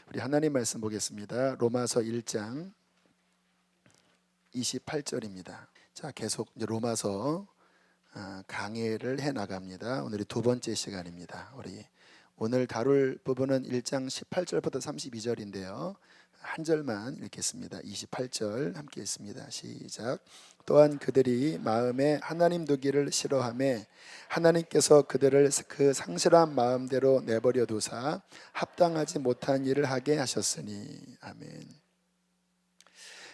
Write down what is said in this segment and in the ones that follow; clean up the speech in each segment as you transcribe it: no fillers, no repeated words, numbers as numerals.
우리 하나님 말씀 보겠습니다. 로마서 1장 28절입니다. 자, 계속 이제 로마서 강의를 해 나갑니다. 오늘이 두 번째 시간입니다. 우리 오늘 다룰 부분은 1장 18절부터 32절인데요. 한 절만 읽겠습니다. 28절 함께 읽습니다. 시작. 또한 그들이 마음에 하나님 두기를 싫어하매 하나님께서 그들을 그 상실한 마음대로 내버려 두사 합당하지 못한 일을 하게 하셨으니. 아멘.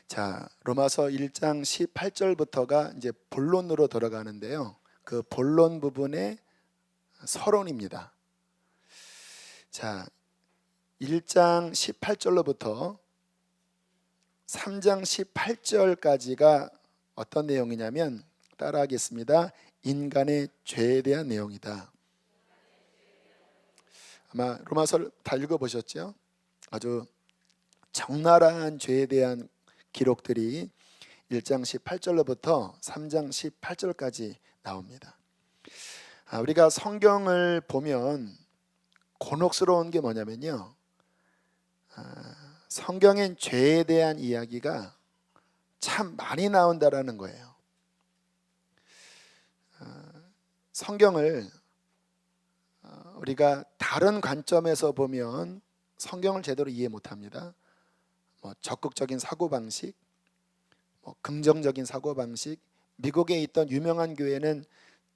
자, 로마서 1장 18절부터가 이제 본론으로 들어가는데요. 그 본론 부분의 서론입니다. 자, 1장 18절로부터 3장 18절까지가 어떤 내용이냐면, 따라하겠습니다. 인간의 죄에 대한 내용이다. 아마 로마서를 다 읽어보셨죠? 아주 적나라한 죄에 대한 기록들이 1장 18절로부터 3장 18절까지 나옵니다. 우리가 성경을 보면 곤혹스러운 게 뭐냐면요, 성경엔 죄에 대한 이야기가 참 많이 나온다라는 거예요. 성경을 우리가 다른 관점에서 보면 성경을 제대로 이해 못합니다. 적극적인 사고방식, 긍정적인 사고방식. 미국에 있던 유명한 교회는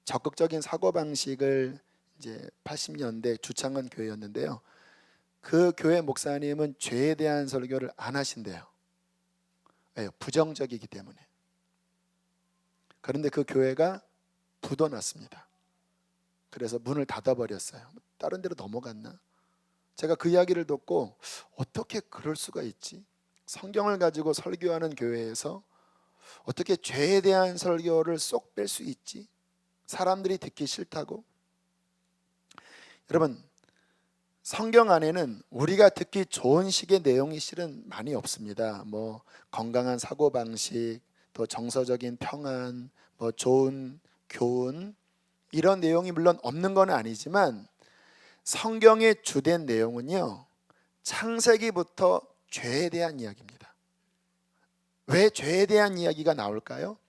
적극적인 사고방식을 이제 80년대 주창한 교회였는데요. 그 교회 목사님은 죄에 대한 설교를 안 하신대요. 왜요? 부정적이기 때문에. 그런데 그 교회가 부도났습니다. 그래서 문을 닫아버렸어요. 다른 데로 넘어갔나? 제가 그 이야기를 듣고 어떻게 그럴 수가 있지? 성경을 가지고 설교하는 교회에서 어떻게 죄에 대한 설교를 쏙 뺄 수 있지? 사람들이 듣기 싫다고? 여러분, 성경 안에는 우리가 듣기 좋은 식의 내용이 실은 많이 없습니다. 건강한 사고방식, 또 정서적인 평안, 좋은 교훈, 이런 내용이 물론 없는 건 아니지만 성경의 주된 내용은요, 창세기부터 죄에 대한 이야기입니다. 왜 죄에 대한 이야기가 나올까요?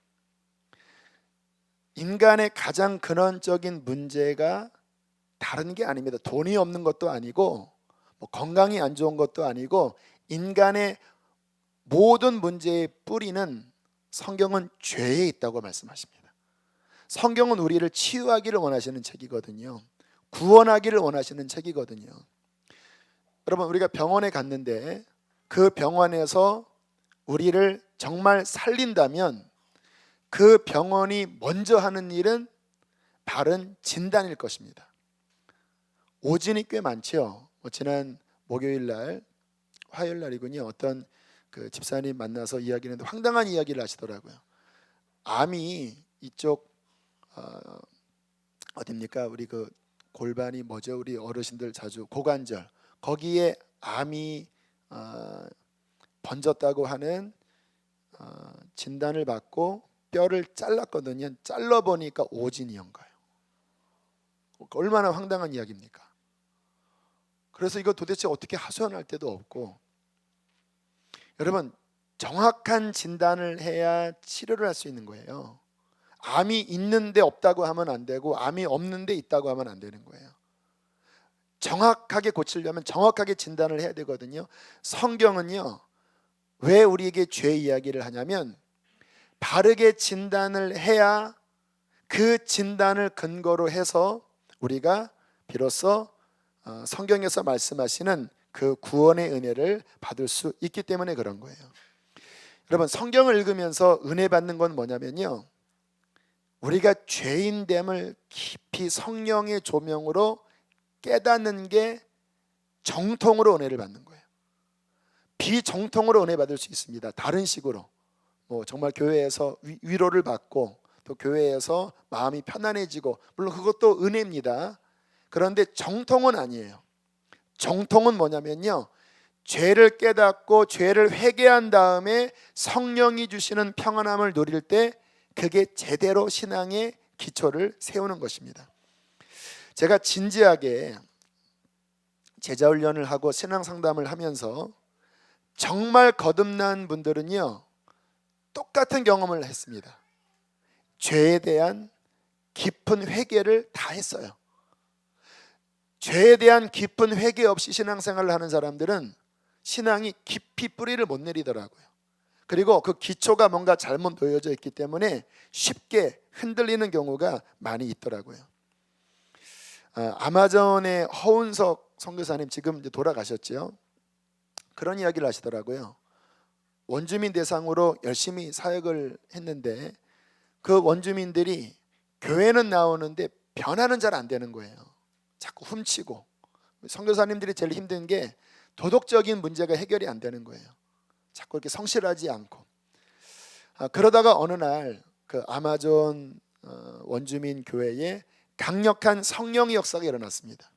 인간의 가장 근원적인 문제가 다른 게 아닙니다. 돈이 없는 것도 아니고 건강이 안 좋은 것도 아니고, 인간의 모든 문제의 뿌리는 성경은 죄에 있다고 말씀하십니다. 성경은 우리를 치유하기를 원하시는 책이거든요. 구원하기를 원하시는 책이거든요. 여러분, 우리가 병원에 갔는데 그 병원에서 우리를 정말 살린다면 그 병원이 먼저 하는 일은 바른 진단일 것입니다. 오진이 꽤 많죠. 지난 목요일 날, 화요일 날이군요. 어떤 그 집사님 만나서 이야기했는데 황당한 이야기를 하시더라고요. 암이 이쪽 어딥니까? 우리 그 골반이 뭐죠? 우리 어르신들 자주 고관절, 거기에 암이 번졌다고 하는 진단을 받고 뼈를 잘랐거든요. 잘라보니까 오진이온 거예요. 얼마나 황당한 이야기입니까? 그래서 이거 도대체 어떻게 하소연할 데도 없고, 여러분, 정확한 진단을 해야 치료를 할 수 있는 거예요. 암이 있는데 없다고 하면 안 되고, 암이 없는데 있다고 하면 안 되는 거예요. 정확하게 고치려면 정확하게 진단을 해야 되거든요. 성경은요, 왜 우리에게 죄 이야기를 하냐면, 바르게 진단을 해야 그 진단을 근거로 해서 우리가 비로소 성경에서 말씀하시는 그 구원의 은혜를 받을 수 있기 때문에 그런 거예요. 여러분, 성경을 읽으면서 은혜 받는 건 뭐냐면요, 우리가 죄인됨을 깊이 성령의 조명으로 깨닫는 게 정통으로 은혜를 받는 거예요. 비정통으로 은혜 받을 수 있습니다. 다른 식으로 정말 교회에서 위로를 받고, 또 교회에서 마음이 편안해지고, 물론 그것도 은혜입니다. 그런데 정통은 아니에요. 정통은 뭐냐면요, 죄를 깨닫고 죄를 회개한 다음에 성령이 주시는 평안함을 누릴 때 그게 제대로 신앙의 기초를 세우는 것입니다. 제가 진지하게 제자 훈련을 하고 신앙 상담을 하면서 정말 거듭난 분들은요, 똑같은 경험을 했습니다. 죄에 대한 깊은 회개를 다 했어요. 죄에 대한 깊은 회개 없이 신앙생활을 하는 사람들은 신앙이 깊이 뿌리를 못 내리더라고요. 그리고 그 기초가 뭔가 잘못 놓여져 있기 때문에 쉽게 흔들리는 경우가 많이 있더라고요. 아마존의 허운석 선교사님, 지금 이제 돌아가셨죠. 그런 이야기를 하시더라고요. 원주민 대상으로 열심히 사역을 했는데 그 원주민들이 교회는 나오는데 변화는 잘 안 되는 거예요. 자꾸 훔치고. 선교사님들이 제일 힘든 게 도덕적인 문제가 해결이 안 되는 거예요. 자꾸 이렇게 성실하지 않고. 그러다가 어느 날 그 아마존 원주민 교회에 강력한 성령의 역사가 일어났습니다.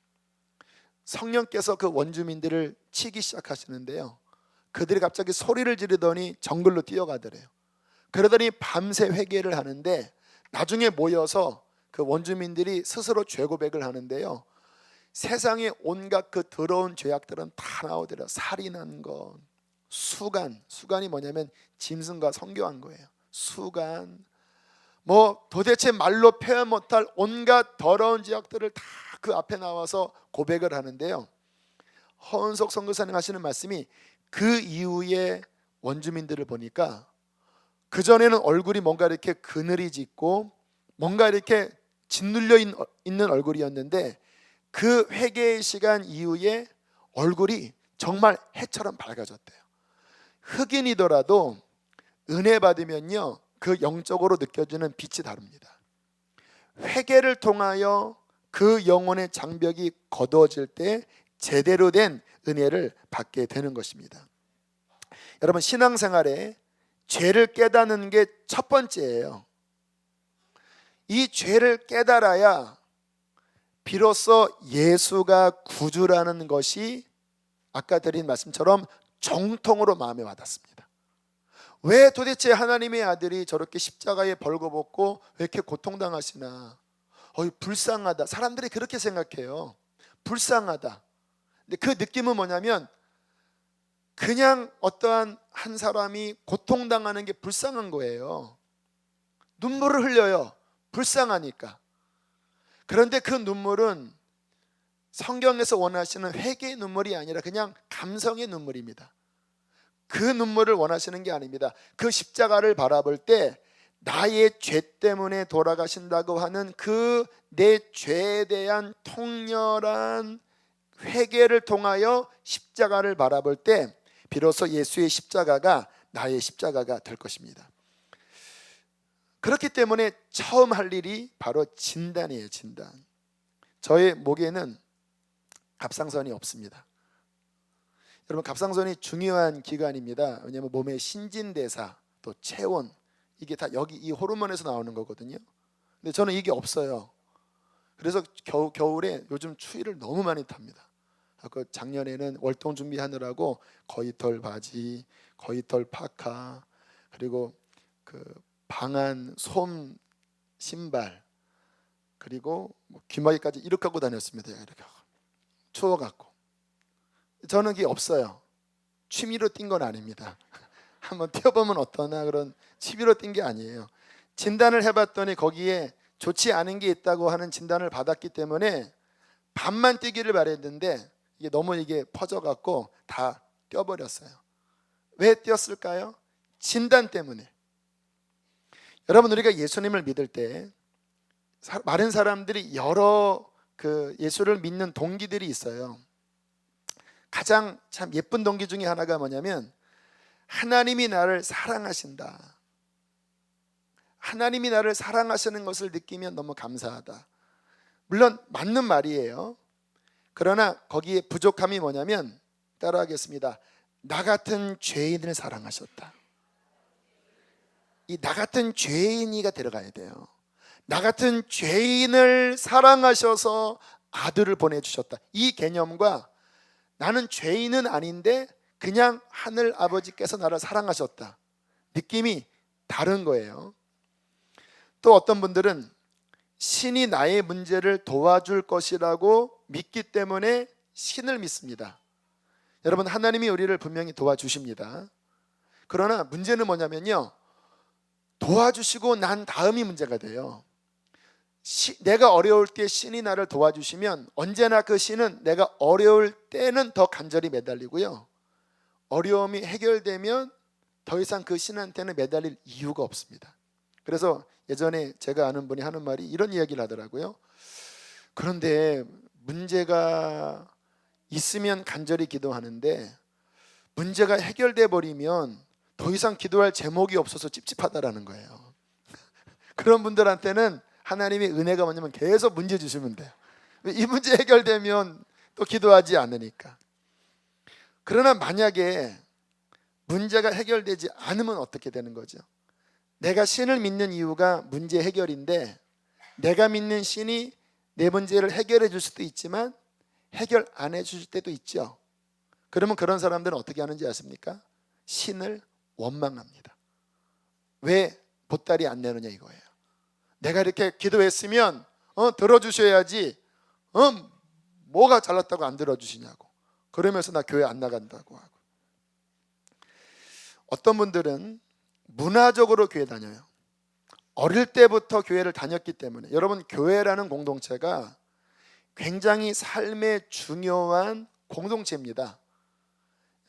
성령께서 그 원주민들을 치기 시작하시는데요, 그들이 갑자기 소리를 지르더니 정글로 뛰어가더래요. 그러더니 밤새 회개를 하는데 나중에 모여서 그 원주민들이 스스로 죄 고백을 하는데요, 세상에 온갖 그 더러운 죄악들은 다 나오더래요. 살인한 것, 수간이 뭐냐면 짐승과 성교한 거예요. 수간, 뭐 도대체 말로 표현 못할 온갖 더러운 죄악들을 다 그 앞에 나와서 고백을 하는데요, 허은석 선교사님 하시는 말씀이 그 이후에 원주민들을 보니까 그전에는 얼굴이 뭔가 이렇게 그늘이 짙고 뭔가 이렇게 짓눌려 있는 얼굴이었는데 그 회개의 시간 이후에 얼굴이 정말 해처럼 밝아졌대요. 흑인이더라도 은혜 받으면요, 그 영적으로 느껴지는 빛이 다릅니다. 회개를 통하여 그 영혼의 장벽이 거두어질 때 제대로 된 은혜를 받게 되는 것입니다. 여러분, 신앙생활에 죄를 깨닫는 게 첫 번째예요. 이 죄를 깨달아야 비로소 예수가 구주라는 것이 아까 드린 말씀처럼 정통으로 마음에 와닿습니다. 왜 도대체 하나님의 아들이 저렇게 십자가에 벌거벗고 왜 이렇게 고통당하시나, 불쌍하다. 사람들이 그렇게 생각해요. 불쌍하다. 근데 그 느낌은 뭐냐면 그냥 어떠한 한 사람이 고통당하는 게 불쌍한 거예요. 눈물을 흘려요. 불쌍하니까. 그런데 그 눈물은 성경에서 원하시는 회개의 눈물이 아니라 그냥 감성의 눈물입니다. 그 눈물을 원하시는 게 아닙니다. 그 십자가를 바라볼 때 나의 죄 때문에 돌아가신다고 하는 그 내 죄에 대한 통렬한 회개를 통하여 십자가를 바라볼 때 비로소 예수의 십자가가 나의 십자가가 될 것입니다. 그렇기 때문에 처음 할 일이 바로 진단이에요. 진단. 저의 목에는 갑상선이 없습니다. 여러분, 갑상선이 중요한 기관입니다. 왜냐하면 몸의 신진대사, 또 체온, 이게 다 여기 이 호르몬에서 나오는 거거든요. 근데 저는 이게 없어요. 그래서 겨울에 요즘 추위를 너무 많이 탑니다. 작년에는 월동 준비하느라고 거위털 바지, 거위털 파카, 그리고 그 방한 솜 신발, 그리고 귀마개까지 이렇게 하고 다녔습니다. 이렇게 추워갖고. 저는 그게 없어요. 취미로 뛴 건 아닙니다. 한번 뛰어보면 어떠나 그런 취미로 뛴 게 아니에요. 진단을 해봤더니 거기에 좋지 않은 게 있다고 하는 진단을 받았기 때문에 밤만 뛰기를 바랬는데 이게 너무 퍼져갖고 다 뛰어버렸어요. 왜 뛰었을까요? 진단 때문에. 여러분, 우리가 예수님을 믿을 때 많은 사람들이 여러 예수를 믿는 동기들이 있어요. 가장 참 예쁜 동기 중에 하나가 뭐냐면 하나님이 나를 사랑하신다. 하나님이 나를 사랑하시는 것을 느끼면 너무 감사하다. 물론 맞는 말이에요. 그러나 거기에 부족함이 뭐냐면, 따라하겠습니다. 나 같은 죄인을 사랑하셨다. 이 나 같은 죄인이가 들어가야 돼요. 나 같은 죄인을 사랑하셔서 아들을 보내주셨다. 이 개념과 나는 죄인은 아닌데 그냥 하늘 아버지께서 나를 사랑하셨다, 느낌이 다른 거예요. 또 어떤 분들은 신이 나의 문제를 도와줄 것이라고 믿기 때문에 신을 믿습니다. 여러분, 하나님이 우리를 분명히 도와주십니다. 그러나 문제는 뭐냐면요, 도와주시고 난 다음이 문제가 돼요. 내가 어려울 때 신이 나를 도와주시면 언제나 그 신은 내가 어려울 때는 더 간절히 매달리고요, 어려움이 해결되면 더 이상 그 신한테는 매달릴 이유가 없습니다. 그래서 예전에 제가 아는 분이 하는 말이 이런 이야기를 하더라고요. 그런데 문제가 있으면 간절히 기도하는데 문제가 해결돼 버리면 더 이상 기도할 제목이 없어서 찝찝하다라는 거예요. 그런 분들한테는 하나님의 은혜가 뭐냐면 계속 문제 주시면 돼요. 이 문제 해결되면 또 기도하지 않으니까. 그러나 만약에 문제가 해결되지 않으면 어떻게 되는 거죠? 내가 신을 믿는 이유가 문제 해결인데 내가 믿는 신이 내 문제를 해결해 줄 수도 있지만 해결 안 해줄 때도 있죠. 그러면 그런 사람들은 어떻게 하는지 아십니까? 신을 원망합니다. 왜 보따리 안 내느냐 이거예요. 내가 이렇게 기도했으면 들어주셔야지, 뭐가 잘났다고 안 들어주시냐고, 그러면서 나 교회 안 나간다고 하고. 어떤 분들은 문화적으로 교회 다녀요. 어릴 때부터 교회를 다녔기 때문에. 여러분, 교회라는 공동체가 굉장히 삶의 중요한 공동체입니다.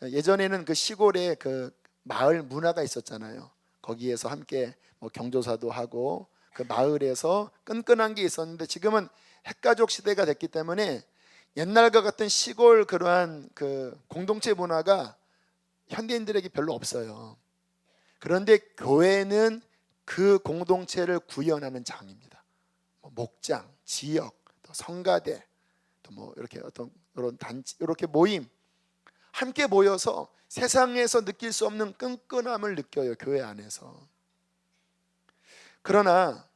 예전에는 그 시골에 그 마을 문화가 있었잖아요. 거기에서 함께 경조사도 하고 그 마을에서 끈끈한 게 있었는데 지금은 핵가족 시대가 됐기 때문에 옛날과 같은 시골 그러한 그 공동체 문화가 현대인들에게 별로 없어요. 그런데 교회는 그 공동체를 구현하는 장입니다. 목장, 지역, 또 성가대, 또 이렇게 어떤 이런 단체, 이렇게 모임, 함께 모여서 세상에서 느낄 수 없는 끈끈함을 느껴요, 교회 안에서. 그러나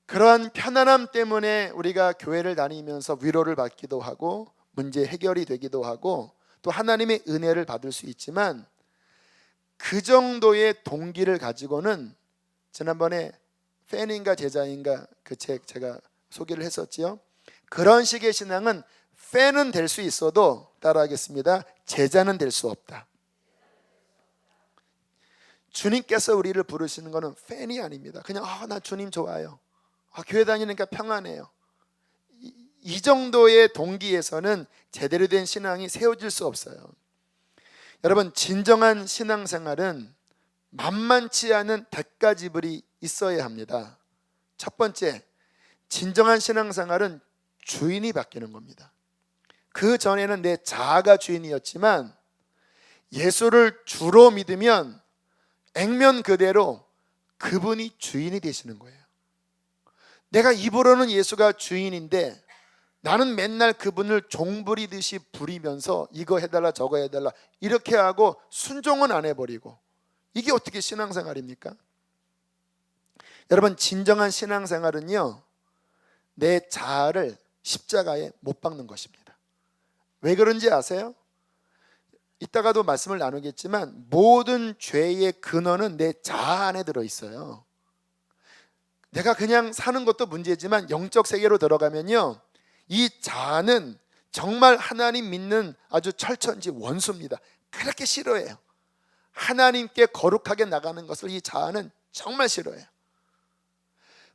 그러한 편안함 때문에 우리가 교회를 다니면서 위로를 받기도 하고 문제 해결이 되기도 하고 또 하나님의 은혜를 받을 수 있지만, 그 정도의 동기를 가지고는 지난번에 팬인가 제자인가 그 책 제가 소개를 했었지요. 그런 식의 신앙은 팬은 될 수 있어도, 따라하겠습니다, 제자는 될 수 없다. 주님께서 우리를 부르시는 것은 팬이 아닙니다. 그냥 나 주님 좋아요, 교회 다니니까 평안해요, 이 정도의 동기에서는 제대로 된 신앙이 세워질 수 없어요. 여러분, 진정한 신앙생활은 만만치 않은 대가 지불이 있어야 합니다. 첫 번째, 진정한 신앙생활은 주인이 바뀌는 겁니다. 그 전에는 내 자아가 주인이었지만 예수를 주로 믿으면 액면 그대로 그분이 주인이 되시는 거예요. 내가 입으로는 예수가 주인인데 나는 맨날 그분을 종부리듯이 부리면서 이거 해달라 저거 해달라 이렇게 하고 순종은 안 해버리고, 이게 어떻게 신앙생활입니까? 여러분, 진정한 신앙생활은요, 내 자아를 십자가에 못 박는 것입니다. 왜 그런지 아세요? 이따가도 말씀을 나누겠지만 모든 죄의 근원은 내 자아 안에 들어있어요. 내가 그냥 사는 것도 문제지만 영적 세계로 들어가면요, 이 자아는 정말 하나님 믿는 아주 철천지 원수입니다. 그렇게 싫어해요. 하나님께 거룩하게 나가는 것을 이 자아는 정말 싫어해요.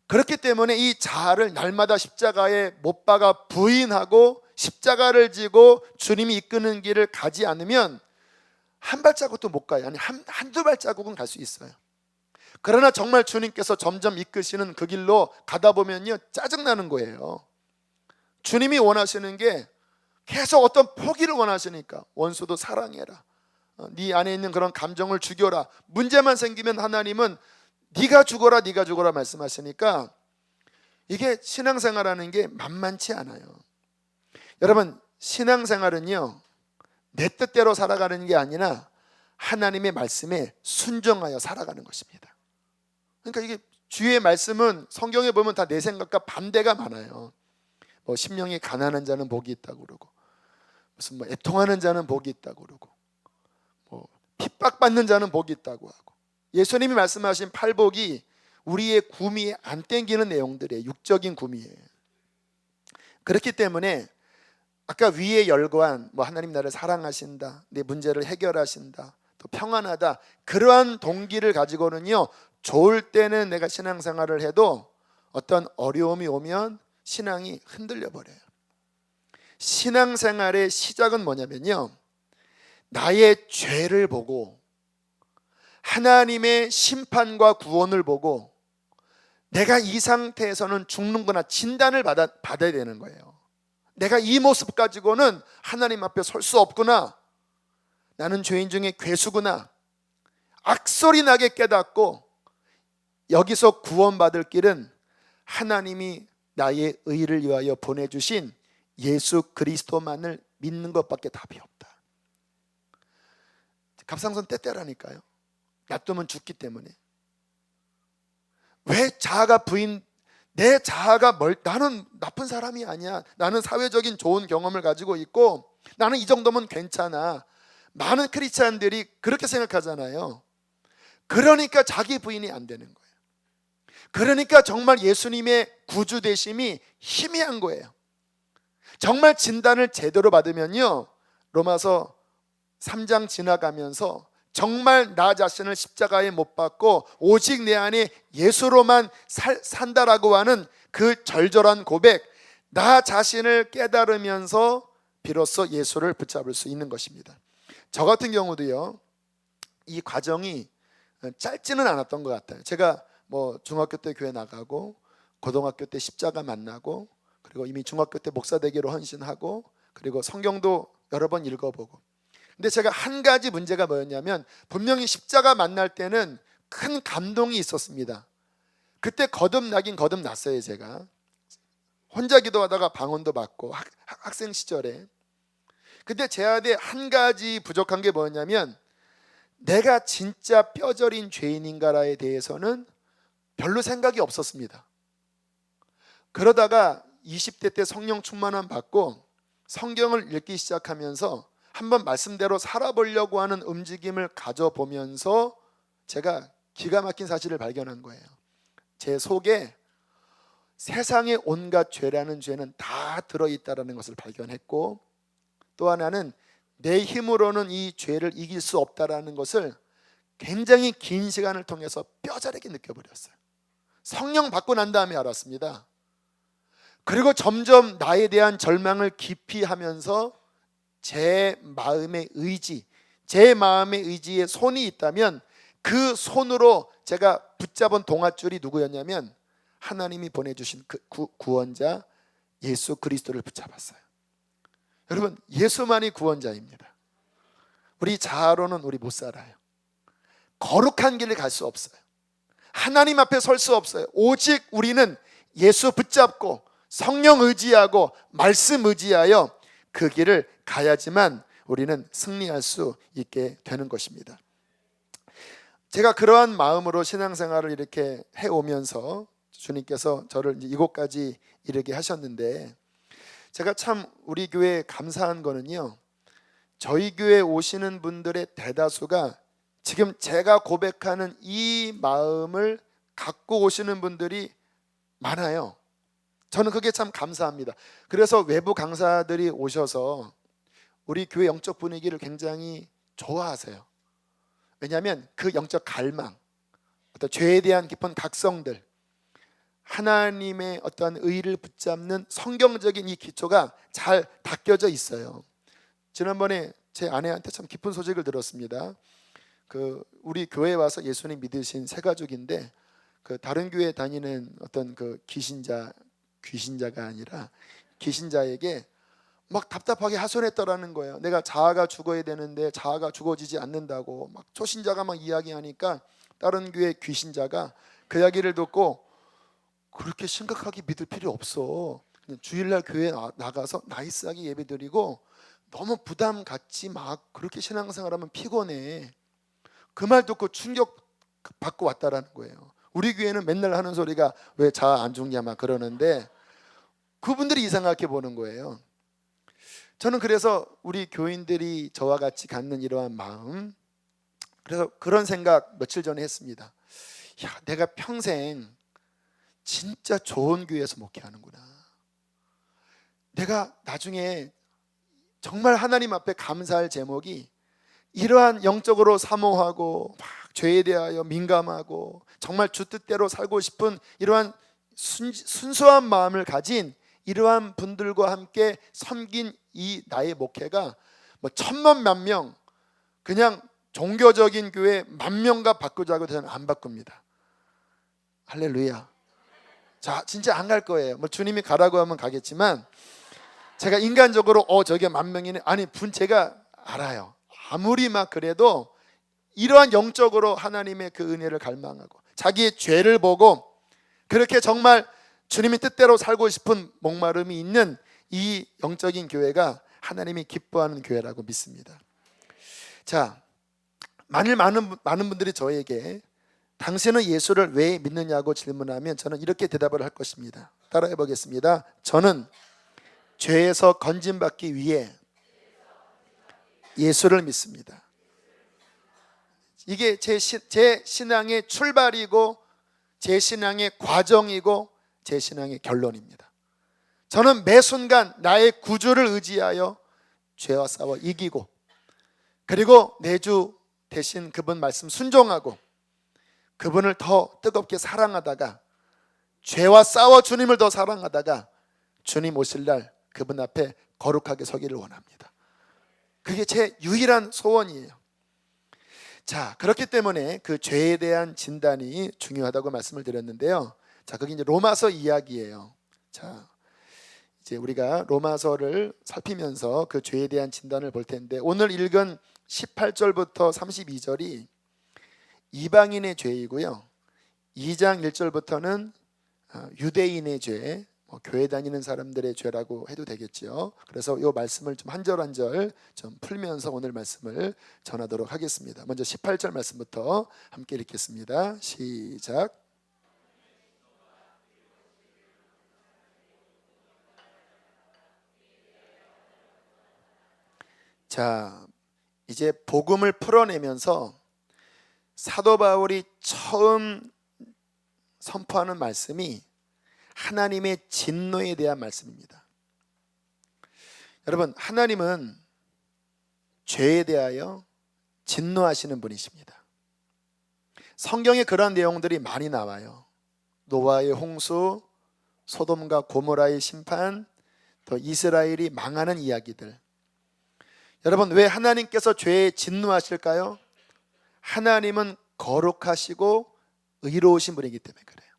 그렇기 때문에 이 자아를 날마다 십자가에 못 박아 부인하고 십자가를 지고 주님이 이끄는 길을 가지 않으면 한 발자국도 못 가요. 아니 한두 발자국은 갈 수 있어요. 그러나 정말 주님께서 점점 이끄시는 그 길로 가다 보면요, 짜증나는 거예요. 주님이 원하시는 게 계속 어떤 포기를 원하시니까, 원수도 사랑해라, 네 안에 있는 그런 감정을 죽여라, 문제만 생기면 하나님은 네가 죽어라 네가 죽어라 말씀하시니까 이게 신앙생활하는 게 만만치 않아요. 여러분, 신앙생활은요, 내 뜻대로 살아가는 게 아니라 하나님의 말씀에 순종하여 살아가는 것입니다. 그러니까 이게 주의 말씀은 성경에 보면 다 내 생각과 반대가 많아요. 심령이 가난한 자는 복이 있다고 그러고, 무슨 애통하는 자는 복이 있다고 그러고, 핍박받는 자는 복이 있다고 하고, 예수님이 말씀하신 팔복이 우리의 구미에 안 땡기는 내용들이에요. 육적인 구미예요. 그렇기 때문에 아까 위에 열거한 하나님 나를 사랑하신다, 내 문제를 해결하신다, 또 평안하다, 그러한 동기를 가지고는요, 좋을 때는 내가 신앙생활을 해도 어떤 어려움이 오면 신앙이 흔들려 버려요. 신앙생활의 시작은 뭐냐면요, 나의 죄를 보고 하나님의 심판과 구원을 보고 내가 이 상태에서는 죽는구나 진단을 받아야 되는 거예요. 내가 이 모습 가지고는 하나님 앞에 설 수 없구나, 나는 죄인 중에 괴수구나, 악소리 나게 깨닫고 여기서 구원받을 길은 하나님이 나의 의를 위하여 보내주신 예수 그리스도만을 믿는 것밖에 답이 없다. 갑상선 떼떼라니까요. 놔두면 죽기 때문에. 왜 자아가 내 자아가 나는 나쁜 사람이 아니야, 나는 사회적인 좋은 경험을 가지고 있고 나는 이 정도면 괜찮아, 많은 크리스찬들이 그렇게 생각하잖아요. 그러니까 자기 부인이 안 되는 거예요. 그러니까 정말 예수님의 구주 되심이 희미한 거예요. 정말 진단을 제대로 받으면요, 로마서 3장 지나가면서 정말 나 자신을 십자가에 못 박고 오직 내 안에 예수로만 산다라고 하는 그 절절한 고백, 나 자신을 깨달으면서 비로소 예수를 붙잡을 수 있는 것입니다. 저 같은 경우도요, 이 과정이 짧지는 않았던 것 같아요. 제가 중학교 때 교회 나가고 고등학교 때 십자가 만나고 그리고 이미 중학교 때 목사 되기로 헌신하고 그리고 성경도 여러 번 읽어보고, 근데 제가 한 가지 문제가 뭐였냐면, 분명히 십자가 만날 때는 큰 감동이 있었습니다. 그때 거듭나긴 거듭났어요. 제가 혼자 기도하다가 방언도 받고 학생 시절에. 근데 제 안에 한 가지 부족한 게 뭐였냐면, 내가 진짜 뼈저린 죄인인가에 대해서는 별로 생각이 없었습니다. 그러다가 20대 때 성령 충만함 받고 성경을 읽기 시작하면서 한번 말씀대로 살아보려고 하는 움직임을 가져보면서 제가 기가 막힌 사실을 발견한 거예요. 제 속에 세상의 온갖 죄라는 죄는 다 들어있다는 것을 발견했고, 또 하나는 내 힘으로는 이 죄를 이길 수 없다는 것을 굉장히 긴 시간을 통해서 뼈저리게 느껴버렸어요. 성령 받고 난 다음에 알았습니다. 그리고 점점 나에 대한 절망을 깊이 하면서 제 마음의 의지에 손이 있다면 그 손으로 제가 붙잡은 동아줄이 누구였냐면 하나님이 보내주신 그 구원자 예수 그리스도를 붙잡았어요. 여러분, 예수만이 구원자입니다. 우리 자아로는 우리 못 살아요. 거룩한 길을 갈 수 없어요. 하나님 앞에 설 수 없어요. 오직 우리는 예수 붙잡고 성령 의지하고 말씀 의지하여 그 길을 가야지만 우리는 승리할 수 있게 되는 것입니다. 제가 그러한 마음으로 신앙생활을 이렇게 해오면서 주님께서 저를 이곳까지 이르게 하셨는데, 제가 참 우리 교회에 감사한 거는요, 저희 교회에 오시는 분들의 대다수가 지금 제가 고백하는 이 마음을 갖고 오시는 분들이 많아요. 저는 그게 참 감사합니다. 그래서 외부 강사들이 오셔서 우리 교회 영적 분위기를 굉장히 좋아하세요. 왜냐하면 그 영적 갈망, 어떤 죄에 대한 깊은 각성들, 하나님의 어떤 의를 붙잡는 성경적인 이 기초가 잘 닦여져 있어요. 지난번에 제 아내한테 참 깊은 소식을 들었습니다. 우리 교회에 와서 예수님 믿으신 세 가족인데, 다른 교회 다니는 어떤 귀신자가 아니라 귀신자에게 막 답답하게 하소연했더라는 거예요. 내가 자아가 죽어야 되는데 자아가 죽어지지 않는다고 막 초신자가 막 이야기하니까 다른 교회 귀신자가 그 이야기를 듣고, 그렇게 심각하게 믿을 필요 없어, 그냥 주일날 교회 나가서 나이스하게 예배드리고 너무 부담 갖지 막 그렇게 신앙생활하면 피곤해. 그 말 듣고 충격 받고 왔다라는 거예요. 우리 교회는 맨날 하는 소리가 왜 자아 안 죽냐 막 그러는데, 그분들이 이상하게 보는 거예요. 저는 그래서 우리 교인들이 저와 같이 갖는 이러한 마음, 그래서 그런 생각 며칠 전에 했습니다. 내가 평생 진짜 좋은 교회에서 목회하는구나. 내가 나중에 정말 하나님 앞에 감사할 제목이 이러한 영적으로 사모하고 막 죄에 대하여 민감하고 정말 주 뜻대로 살고 싶은 이러한 순수한 마음을 가진 이러한 분들과 함께 섬긴 이 나의 목회가 뭐 천만 만명 그냥 종교적인 교회 만 명과 바꾸자고 저는 안 바꿉니다. 할렐루야. 자, 진짜 안 갈 거예요. 뭐 주님이 가라고 하면 가겠지만 제가 인간적으로 저게 만 명이네. 아니, 제가 알아요. 아무리 막 그래도 이러한 영적으로 하나님의 그 은혜를 갈망하고 자기의 죄를 보고 그렇게 정말 주님의 뜻대로 살고 싶은 목마름이 있는 이 영적인 교회가 하나님이 기뻐하는 교회라고 믿습니다. 자, 만일 많은 분들이 저에게 당신은 예수를 왜 믿느냐고 질문하면 저는 이렇게 대답을 할 것입니다. 따라해 보겠습니다. 저는 죄에서 건짐받기 위해 예수를 믿습니다. 이게 제 신앙의 출발이고 제 신앙의 과정이고 제 신앙의 결론입니다. 저는 매 순간 나의 구주를 의지하여 죄와 싸워 이기고 그리고 내 주 대신 그분 말씀 순종하고 그분을 더 뜨겁게 사랑하다가 죄와 싸워 주님을 더 사랑하다가 주님 오실 날 그분 앞에 거룩하게 서기를 원합니다. 그게 제 유일한 소원이에요. 자, 그렇기 때문에 그 죄에 대한 진단이 중요하다고 말씀을 드렸는데요. 자, 그게 이제 로마서 이야기예요. 자, 이제 우리가 로마서를 살피면서 그 죄에 대한 진단을 볼 텐데 오늘 읽은 18절부터 32절이 이방인의 죄이고요. 2장 1절부터는 유대인의 죄, 교회 다니는 사람들의 죄라고 해도 되겠죠. 그래서 이 말씀을 좀 한 절 한 절 좀 풀면서 오늘 말씀을 전하도록 하겠습니다. 먼저 18절 말씀부터 함께 읽겠습니다. 시작. 자, 이제 복음을 풀어내면서 사도 바울이 처음 선포하는 말씀이 하나님의 진노에 대한 말씀입니다. 여러분, 하나님은 죄에 대하여 진노하시는 분이십니다. 성경에 그런 내용들이 많이 나와요. 노아의 홍수, 소돔과 고모라의 심판, 또 이스라엘이 망하는 이야기들. 여러분, 왜 하나님께서 죄에 진노하실까요? 하나님은 거룩하시고 의로우신 분이기 때문에 그래요.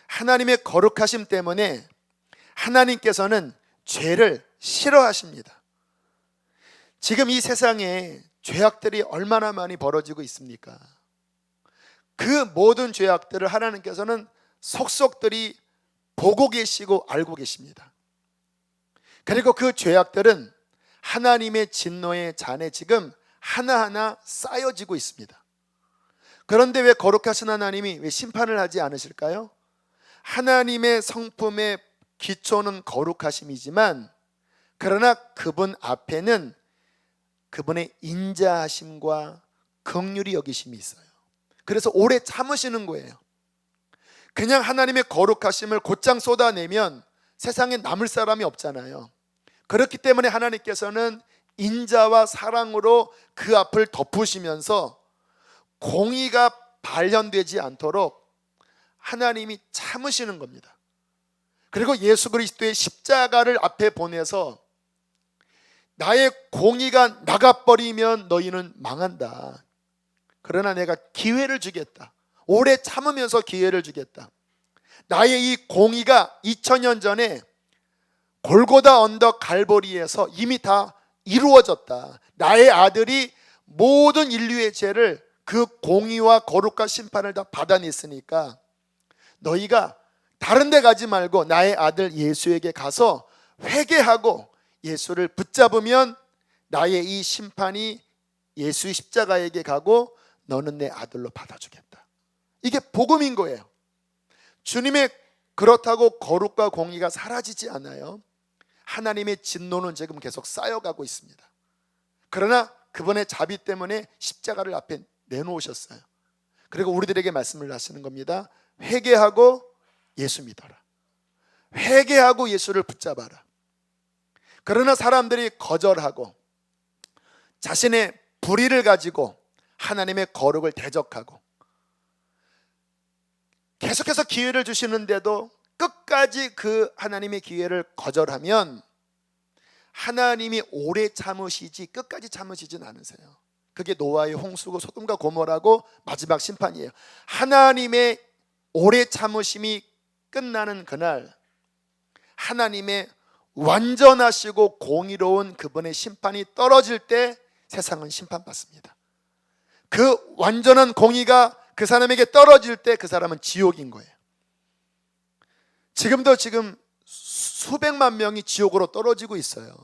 하나님의 거룩하심 때문에 하나님께서는 죄를 싫어하십니다. 지금 이 세상에 죄악들이 얼마나 많이 벌어지고 있습니까? 그 모든 죄악들을 하나님께서는 속속들이 보고 계시고 알고 계십니다. 그리고 그 죄악들은 하나님의 진노의 잔에 지금 하나하나 쌓여지고 있습니다. 그런데 왜 거룩하신 하나님이 왜 심판을 하지 않으실까요? 하나님의 성품의 기초는 거룩하심이지만 그러나 그분 앞에는 그분의 인자하심과 긍휼히 여기심이 있어요. 그래서 오래 참으시는 거예요. 그냥 하나님의 거룩하심을 곧장 쏟아내면 세상에 남을 사람이 없잖아요. 그렇기 때문에 하나님께서는 인자와 사랑으로 그 앞을 덮으시면서 공의가 발현되지 않도록 하나님이 참으시는 겁니다. 그리고 예수 그리스도의 십자가를 앞에 보내서 나의 공의가 나가버리면 너희는 망한다. 그러나 내가 기회를 주겠다. 오래 참으면서 기회를 주겠다. 나의 이 공의가 2000년 전에 골고다 언덕 갈보리에서 이미 다 이루어졌다. 나의 아들이 모든 인류의 죄를 그 공의와 거룩과 심판을 다 받아냈으니까 너희가 다른 데 가지 말고 나의 아들 예수에게 가서 회개하고 예수를 붙잡으면 나의 이 심판이 예수의 십자가에게 가고 너는 내 아들로 받아주겠다. 이게 복음인 거예요. 주님의 그렇다고 거룩과 공의가 사라지지 않아요. 하나님의 진노는 지금 계속 쌓여가고 있습니다. 그러나 그분의 자비 때문에 십자가를 앞에 내놓으셨어요. 그리고 우리들에게 말씀을 하시는 겁니다. 회개하고 예수 믿어라. 회개하고 예수를 붙잡아라. 그러나 사람들이 거절하고 자신의 불의를 가지고 하나님의 거룩을 대적하고 계속해서 기회를 주시는데도 끝까지 그 하나님의 기회를 거절하면 하나님이 오래 참으시지 끝까지 참으시진 않으세요. 그게 노아의 홍수고 소돔과 고모라고 마지막 심판이에요. 하나님의 오래 참으심이 끝나는 그날 하나님의 완전하시고 공의로운 그분의 심판이 떨어질 때 세상은 심판받습니다. 그 완전한 공의가 그 사람에게 떨어질 때 그 사람은 지옥인 거예요. 지금도 수백만 명이 지옥으로 떨어지고 있어요.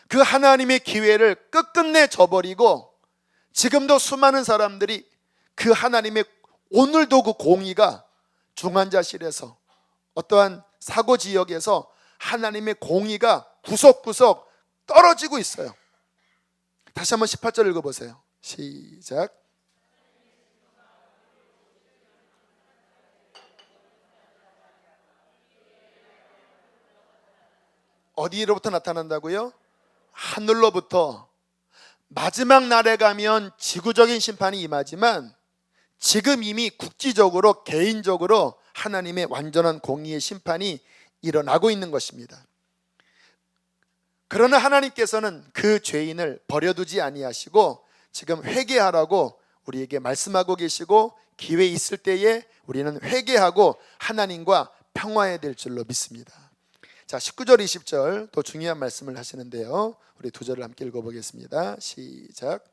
그 하나님의 기회를 끝끝내 저버리고 지금도 수많은 사람들이 그 하나님의 오늘도 그 공의가 중환자실에서 어떠한 사고 지역에서 하나님의 공의가 구석구석 떨어지고 있어요. 다시 한번 18절 읽어보세요. 시작. 어디로부터 나타난다고요? 하늘로부터. 마지막 날에 가면 지구적인 심판이 임하지만 지금 이미 국지적으로 개인적으로 하나님의 완전한 공의의 심판이 일어나고 있는 것입니다. 그러나 하나님께서는 그 죄인을 버려두지 아니하시고 지금 회개하라고 우리에게 말씀하고 계시고 기회 있을 때에 우리는 회개하고 하나님과 평화해야 될 줄로 믿습니다. 자, 19절 20절 또 중요한 말씀을 하시는데요, 우리 두 절을 함께 읽어보겠습니다. 시작.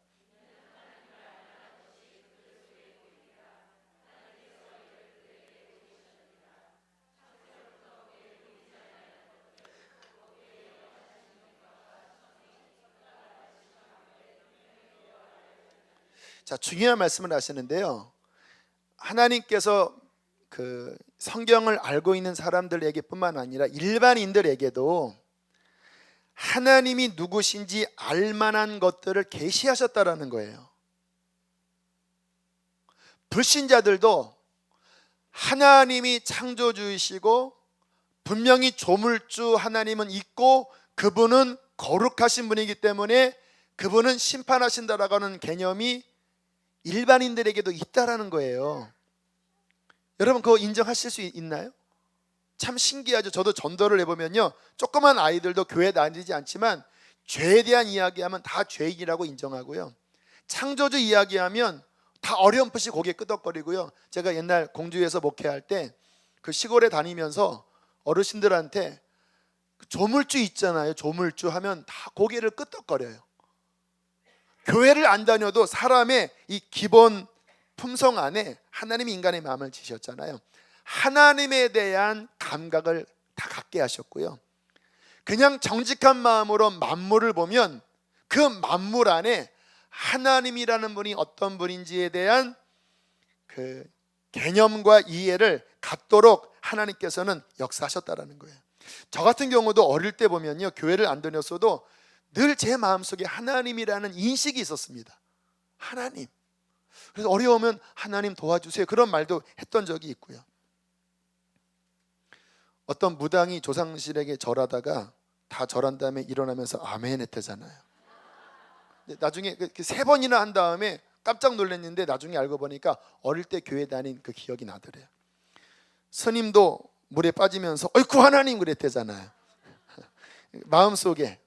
자, 중요한 말씀을 하시는데요, 하나님께서 그 성경을 알고 있는 사람들에게 뿐만 아니라 일반인들에게도 하나님이 누구신지 알만한 것들을 계시하셨다라는 거예요. 불신자들도 하나님이 창조주이시고 분명히 조물주 하나님은 있고 그분은 거룩하신 분이기 때문에 그분은 심판하신다라고 하는 개념이 일반인들에게도 있다라는 거예요. 여러분 그거 인정하실 수 있나요? 참 신기하죠. 저도 전도를 해보면요, 조그만 아이들도 교회에 다니지 않지만 죄에 대한 이야기하면 다 죄인이라고 인정하고요, 창조주 이야기하면 다 어렴풋이 고개 끄덕거리고요. 제가 옛날 공주에서 목회할 때 그 시골에 다니면서 어르신들한테 조물주 있잖아요, 조물주 하면 다 고개를 끄덕거려요. 교회를 안 다녀도 사람의 이 기본 품성 안에 하나님이 인간의 마음을 지셨잖아요. 하나님에 대한 감각을 다 갖게 하셨고요, 그냥 정직한 마음으로 만물을 보면 그 만물 안에 하나님이라는 분이 어떤 분인지에 대한 그 개념과 이해를 갖도록 하나님께서는 역사하셨다라는 거예요. 저 같은 경우도 어릴 때 보면요, 교회를 안 다녔어도 늘 제 마음속에 하나님이라는 인식이 있었습니다. 하나님. 그래서 어려우면 하나님 도와주세요, 그런 말도 했던 적이 있고요. 어떤 무당이 조상실에게 절하다가 다 절한 다음에 일어나면서 아멘 했대잖아요. 나중에 세 번이나 한 다음에 깜짝 놀랐는데 나중에 알고 보니까 어릴 때 교회 다닌 그 기억이 나더래요. 스님도 물에 빠지면서 어이쿠 하나님 그랬대잖아요. 마음속에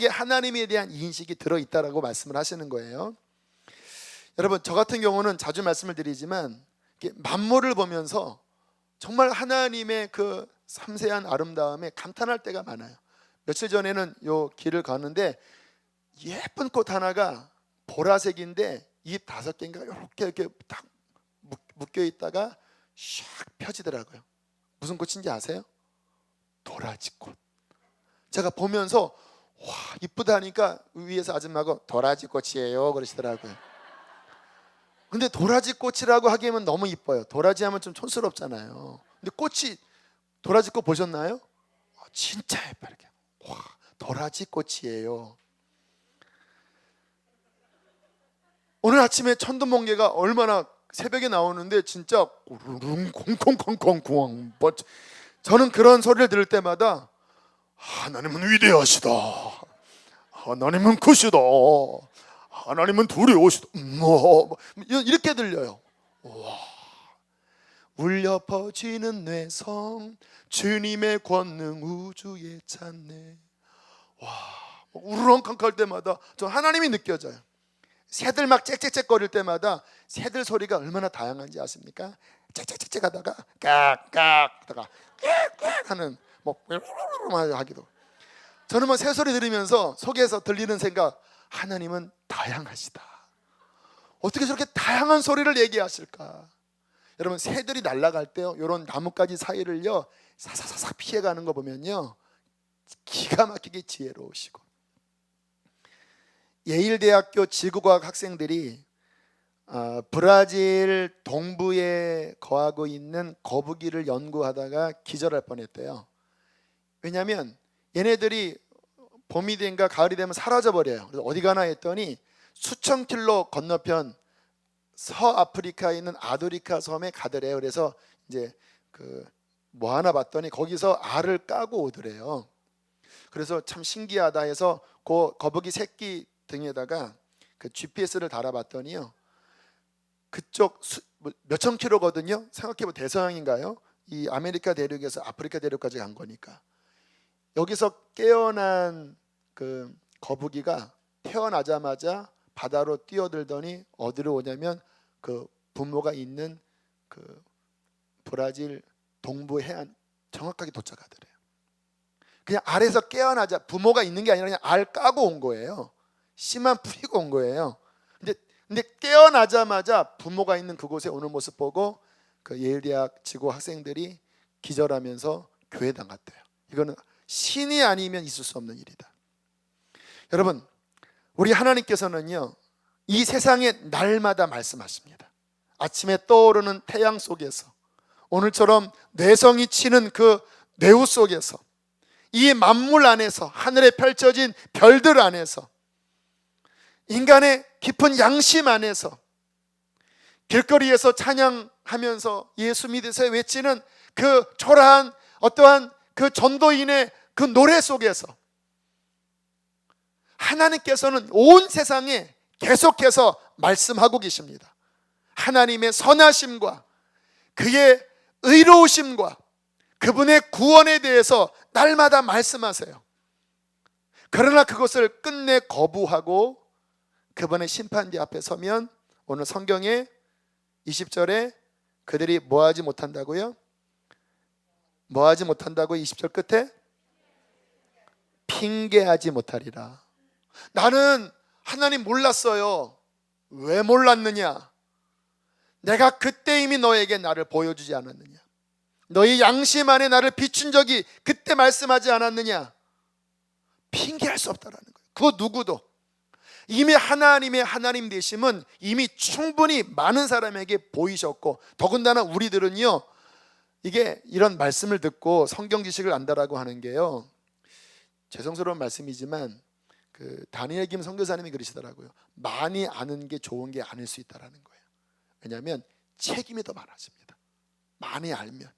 하나님에 대한 인식이 들어있다라고 말씀을 하시는 거예요. 여러분 저 같은 경우는 자주 말씀을 드리지만 만물을 보면서 정말 하나님의 그 섬세한 아름다움에 감탄할 때가 많아요. 며칠 전에는 요 길을 가는데 예쁜 꽃 하나가 보라색인데 잎 5개인가 이렇게 딱 묶여 있다가 샥 펴지더라고요. 무슨 꽃인지 아세요? 도라지꽃. 제가 보면서 와 이쁘다니까 위에서 아줌마가 도라지꽃이에요 그러시더라고요. 근데 도라지꽃이라고 하기에는 너무 이뻐요. 도라지 하면 좀 촌스럽잖아요. 근데 꽃이 도라지꽃 보셨나요? 진짜 예뻐요. 이렇게. 와 도라지꽃이에요. 오늘 아침에 천둥번개가 얼마나 새벽에 나오는데 진짜 콩콩콩콩콩콩. 저는 그런 소리를 들을 때마다 하나님은 위대하시다. 하나님은 크시다. 하나님은 두려우시다. 이렇게 들려요. 와. 울려 퍼지는 뇌성, 주님의 권능 우주에 찾네. 와, 우르렁캉할 때마다 저 하나님이 느껴져요. 새들 막 짹짹짹거릴 때마다 새들 소리가 얼마나 다양한지 아십니까? 짹짹짹짹 하다가 깍깍 하다가 깍깍 하는 뭐 하기도. 저는 뭐 새소리 들으면서 속에서 들리는 생각, 하나님은 다양하시다. 어떻게 저렇게 다양한 소리를 얘기하실까? 여러분, 새들이 날아갈 때요, 이런 나뭇가지 사이를요 사사사삭 피해가는 거 보면요 기가 막히게 지혜로우시고. 예일대학교 지구과학 학생들이 브라질 동부에 거하고 있는 거북이를 연구하다가 기절할 뻔했대요. 왜냐하면 얘네들이 봄이 된가 가을이 되면 사라져 버려요. 그래서 어디 가나 했더니 수천 킬로 건너편 서아프리카에 있는 아두리카 섬에 가더래요. 그래서 이제 뭐 하나 봤더니 거기서 알을 까고 오더래요. 그래서 참 신기하다 해서 그 거북이 새끼 등에다가 그 GPS를 달아봤더니요, 그쪽 몇천 킬로거든요. 생각해보면 대서양인가요? 이 아메리카 대륙에서 아프리카 대륙까지 간 거니까. 여기서 깨어난 그 거북이가 태어나자마자 바다로 뛰어들더니 어디로 오냐면 그 부모가 있는 그 브라질 동부 해안 정확하게 도착하더래요. 그냥 알에서 깨어나자, 부모가 있는 게 아니라 그냥 알 까고 온 거예요. 씨만 뿌리고 온 거예요. 근데 깨어나자마자 부모가 있는 그곳에 오는 모습 보고 그 예일대학 지구 학생들이 기절하면서 교회당 갔대요. 이거는 신이 아니면 있을 수 없는 일이다. 여러분, 우리 하나님께서는요 이 세상에 날마다 말씀하십니다. 아침에 떠오르는 태양 속에서, 오늘처럼 뇌성이 치는 그 뇌우 속에서, 이 만물 안에서, 하늘에 펼쳐진 별들 안에서, 인간의 깊은 양심 안에서, 길거리에서 찬양하면서 예수 믿으세요 외치는 그 초라한 어떠한 그 전도인의 그 노래 속에서 하나님께서는 온 세상에 계속해서 말씀하고 계십니다. 하나님의 선하심과 그의 의로우심과 그분의 구원에 대해서 날마다 말씀하세요. 그러나 그것을 끝내 거부하고 그분의 심판대 앞에 서면 오늘 성경에 20절에 그들이 뭐하지 못한다고요? 뭐하지 못한다고 20절 끝에? 핑계하지 못하리라. 나는 하나님 몰랐어요. 왜 몰랐느냐? 내가 그때 이미 너에게 나를 보여주지 않았느냐? 너희 양심 안에 나를 비춘 적이 그때 말씀하지 않았느냐? 핑계할 수 없다라는 거예요. 그 누구도. 이미 하나님의 하나님 되심은 이미 충분히 많은 사람에게 보이셨고, 더군다나 우리들은요 이게 이런 말씀을 듣고 성경 지식을 안다라고 하는 게요, 죄송스러운 말씀이지만 그 다니엘 김 선교사님이 그러시더라고요. 많이 아는 게 좋은 게 아닐 수 있다라는 거예요. 왜냐하면 책임이 더 많아집니다. 많이 알면,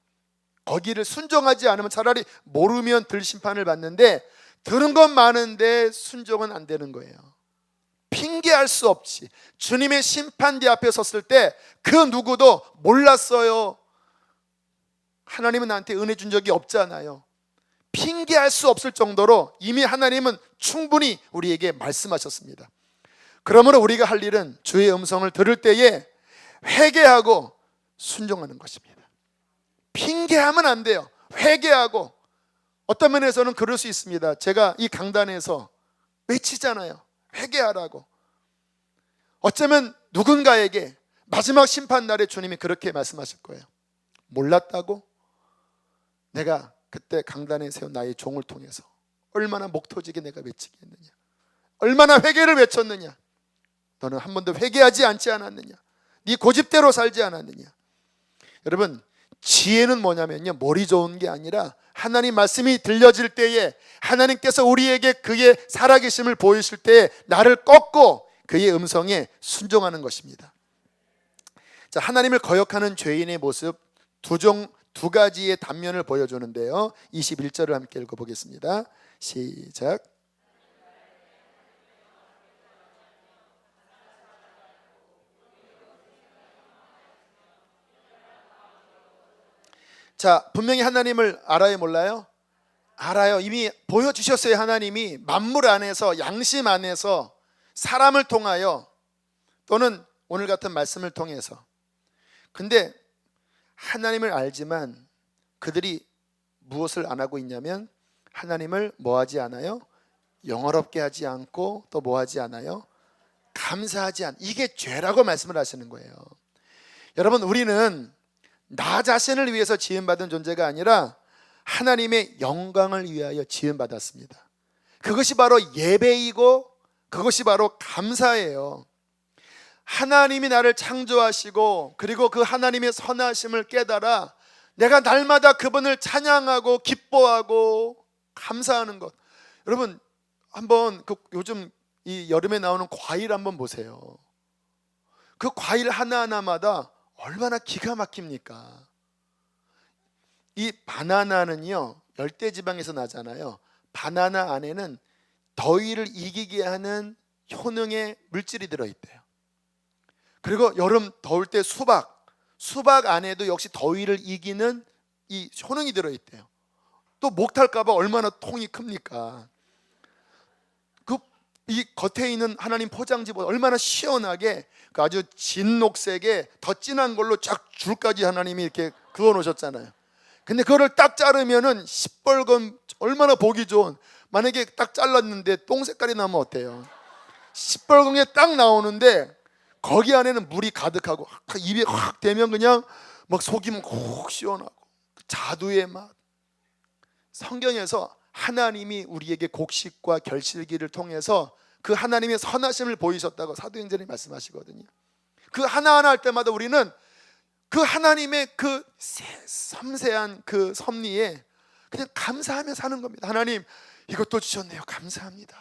거기를 순종하지 않으면 차라리 모르면 들 심판을 받는데, 들은 건 많은데 순종은 안 되는 거예요. 핑계할 수 없이 주님의 심판대 앞에 섰을 때 그 누구도 몰랐어요, 하나님은 나한테 은혜 준 적이 없잖아요, 핑계할 수 없을 정도로 이미 하나님은 충분히 우리에게 말씀하셨습니다. 그러므로 우리가 할 일은 주의 음성을 들을 때에 회개하고 순종하는 것입니다. 핑계하면 안 돼요. 회개하고. 어떤 면에서는 그럴 수 있습니다. 제가 이 강단에서 외치잖아요, 회개하라고. 어쩌면 누군가에게 마지막 심판날에 주님이 그렇게 말씀하실 거예요. 몰랐다고? 내가 그때 강단에 세운 나의 종을 통해서 얼마나 목 터지게 내가 외치게 했느냐, 얼마나 회개를 외쳤느냐. 너는 한 번도 회개하지 않지 않았느냐, 네 고집대로 살지 않았느냐. 여러분, 지혜는 뭐냐면요, 머리 좋은 게 아니라 하나님 말씀이 들려질 때에 하나님께서 우리에게 그의 살아계심을 보이실 때에 나를 꺾고 그의 음성에 순종하는 것입니다. 자, 하나님을 거역하는 죄인의 모습 두 두 가지의 단면을 보여주는데요. 21절을 함께 읽어보겠습니다. 시작. 자, 분명히 하나님을 알아요, 몰라요? 알아요. 이미 보여주셨어요. 하나님이 만물 안에서, 양심 안에서, 사람을 통하여, 또는 오늘 같은 말씀을 통해서. 근데 하나님을 알지만 그들이 무엇을 안 하고 있냐면 하나님을 뭐하지 않아요? 영화롭게 하지 않고, 또 뭐하지 않아요? 감사하지 않. 이게 죄라고 말씀을 하시는 거예요. 여러분, 우리는 나 자신을 위해서 지음받은 존재가 아니라 하나님의 영광을 위하여 지음받았습니다. 그것이 바로 예배이고 그것이 바로 감사예요. 하나님이 나를 창조하시고 그리고 그 하나님의 선하심을 깨달아 내가 날마다 그분을 찬양하고 기뻐하고 감사하는 것. 여러분, 한번 요즘 이 여름에 나오는 과일 한번 보세요. 그 과일 하나하나마다 얼마나 기가 막힙니까? 이 바나나는요, 열대지방에서 나잖아요. 바나나 안에는 더위를 이기게 하는 효능의 물질이 들어있대요. 그리고 여름 더울 때 수박 안에도 역시 더위를 이기는 이 효능이 들어있대요. 또 목탈까 봐 얼마나 통이 큽니까? 이 겉에 있는 하나님 포장지보다 얼마나 시원하게 그 아주 진 녹색에 더 진한 걸로 쫙 줄까지 하나님이 이렇게 그어 놓으셨잖아요. 근데 그거를 딱 자르면은 시뻘건, 얼마나 보기 좋은, 만약에 딱 잘랐는데 똥 색깔이 나면 어때요? 시뻘건 게 딱 나오는데 거기 안에는 물이 가득하고 입에 확 대면 그냥 막 속이 콕 시원하고 자두의 맛. 성경에서 하나님이 우리에게 곡식과 결실기를 통해서 그 하나님의 선하심을 보이셨다고 사도행전이 말씀하시거든요. 그 하나하나 할 때마다 우리는 그 하나님의 그 섬세한 그 섭리에 그냥 감사하며 사는 겁니다. 하나님, 이것도 주셨네요. 감사합니다.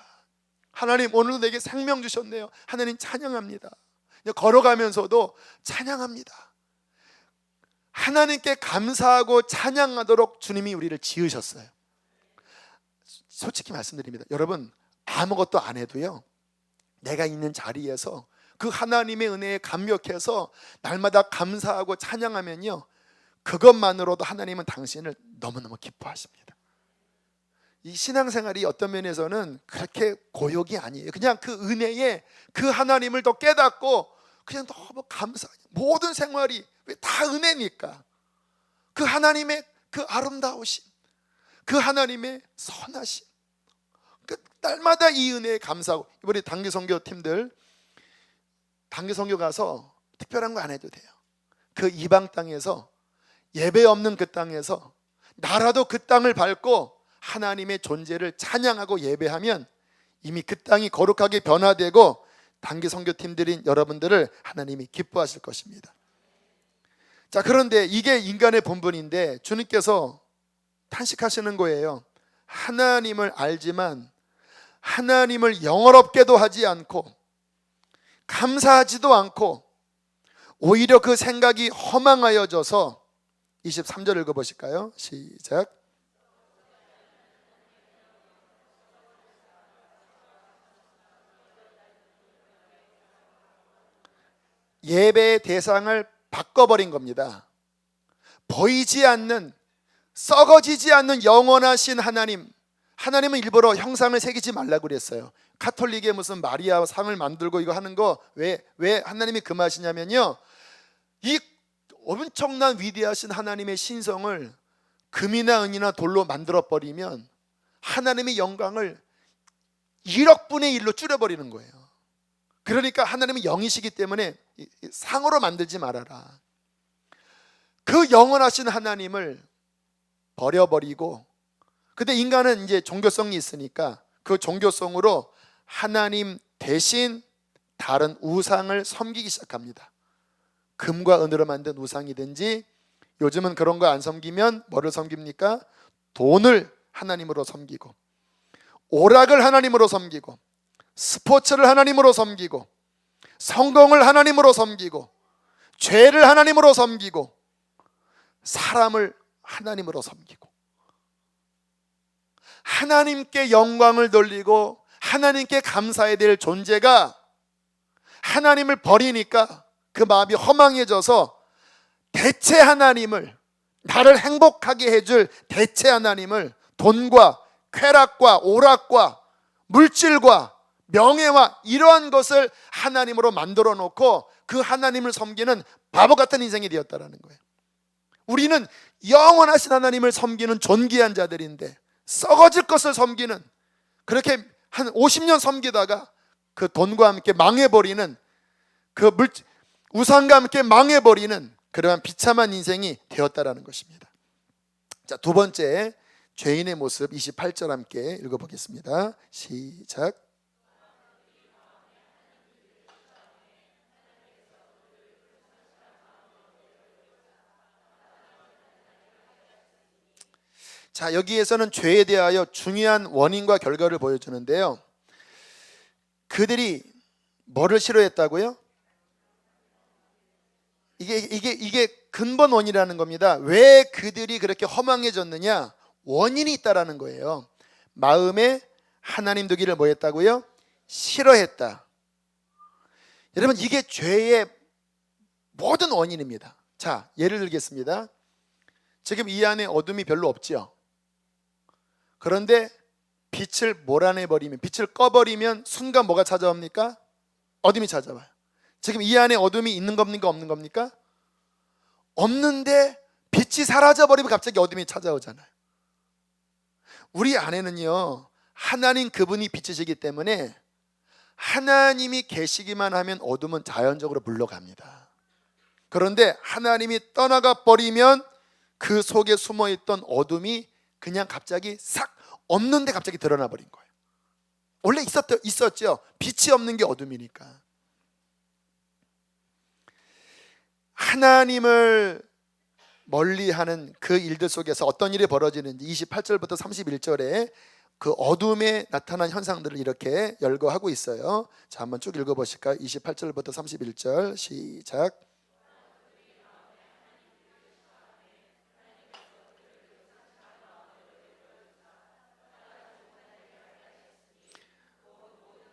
하나님, 오늘도 내게 생명 주셨네요. 하나님, 찬양합니다. 걸어가면서도 찬양합니다. 하나님께 감사하고 찬양하도록 주님이 우리를 지으셨어요. 솔직히 말씀드립니다. 여러분, 아무것도 안 해도요, 내가 있는 자리에서 그 하나님의 은혜에 감격해서 날마다 감사하고 찬양하면요, 그것만으로도 하나님은 당신을 너무너무 기뻐하십니다. 이 신앙생활이 어떤 면에서는 그렇게 고역이 아니에요. 그냥 그 은혜에 그 하나님을 더 깨닫고 그냥 너무 감사해요. 모든 생활이 왜 다 은혜니까. 그 하나님의 그 아름다우심, 그 하나님의 선하심, 날마다 이 은혜에 감사하고. 이번에 단기 선교 팀들 단기 선교 가서 특별한 거 안 해도 돼요. 그 이방 땅에서, 예배 없는 그 땅에서 나라도 그 땅을 밟고 하나님의 존재를 찬양하고 예배하면 이미 그 땅이 거룩하게 변화되고 단기 선교팀들인 여러분들을 하나님이 기뻐하실 것입니다. 자, 그런데 이게 인간의 본분인데 주님께서 탄식하시는 거예요. 하나님을 알지만 하나님을 영어롭게도 하지 않고 감사하지도 않고 오히려 그 생각이 허망하여져서 23절 읽어보실까요? 시작. 예배의 대상을 바꿔버린 겁니다. 보이지 않는, 썩어지지 않는 영원하신 하나님, 하나님은 일부러 형상을 새기지 말라고 그랬어요. 카톨릭의 무슨 마리아 상을 만들고 이거 하는 거 왜 하나님이 금하시냐면요, 이 엄청난 위대하신 하나님의 신성을 금이나 은이나 돌로 만들어버리면 하나님의 영광을 1억 분의 1로 줄여버리는 거예요. 그러니까 하나님은 영이시기 때문에 상으로 만들지 말아라. 그 영원하신 하나님을 버려버리고, 근데 인간은 이제 종교성이 있으니까 그 종교성으로 하나님 대신 다른 우상을 섬기기 시작합니다. 금과 은으로 만든 우상이든지, 요즘은 그런 거 안 섬기면 뭐를 섬깁니까? 돈을 하나님으로 섬기고, 오락을 하나님으로 섬기고, 스포츠를 하나님으로 섬기고, 성공을 하나님으로 섬기고, 죄를 하나님으로 섬기고, 사람을 하나님으로 섬기고 하나님께 영광을 돌리고 하나님께 감사해야 될 존재가 하나님을 버리니까 그 마음이 허망해져서 대체 하나님을, 나를 행복하게 해줄 대체 하나님을 돈과 쾌락과 오락과 물질과 명예와 이러한 것을 하나님으로 만들어 놓고 그 하나님을 섬기는 바보 같은 인생이 되었다라는 거예요. 우리는 영원하신 하나님을 섬기는 존귀한 자들인데 썩어질 것을 섬기는, 그렇게 한 50년 섬기다가 그 돈과 함께 망해버리는, 그 우상과 함께 망해버리는 그러한 비참한 인생이 되었다라는 것입니다. 자, 두 번째, 죄인의 모습 28절 함께 읽어보겠습니다. 시작. 자, 여기에서는 죄에 대하여 중요한 원인과 결과를 보여주는데요. 그들이 뭐를 싫어했다고요? 이게 근본 원인이라는 겁니다. 왜 그들이 그렇게 허망해졌느냐? 원인이 있다라는 거예요. 마음에 하나님 두기를 뭐 했다고요? 싫어했다. 여러분, 이게 죄의 모든 원인입니다. 자, 예를 들겠습니다. 지금 이 안에 어둠이 별로 없죠. 그런데 빛을 몰아내버리면, 빛을 꺼버리면 순간 뭐가 찾아옵니까? 어둠이 찾아와요. 지금 이 안에 어둠이 있는 겁니까? 없는 겁니까? 없는데 빛이 사라져버리면 갑자기 어둠이 찾아오잖아요. 우리 안에는요, 하나님 그분이 빛이시기 때문에 하나님이 계시기만 하면 어둠은 자연적으로 물러갑니다. 그런데 하나님이 떠나가 버리면 그 속에 숨어있던 어둠이 그냥 갑자기 싹 없는데 갑자기 드러나 버린 거예요. 원래 있었죠. 빛이 없는 게 어둠이니까. 하나님을 멀리하는 그 일들 속에서 어떤 일이 벌어지는지 28절부터 31절에 그 어둠에 나타난 현상들을 이렇게 열거하고 있어요. 자, 한번 쭉 읽어보실까요? 28절부터 31절 시작.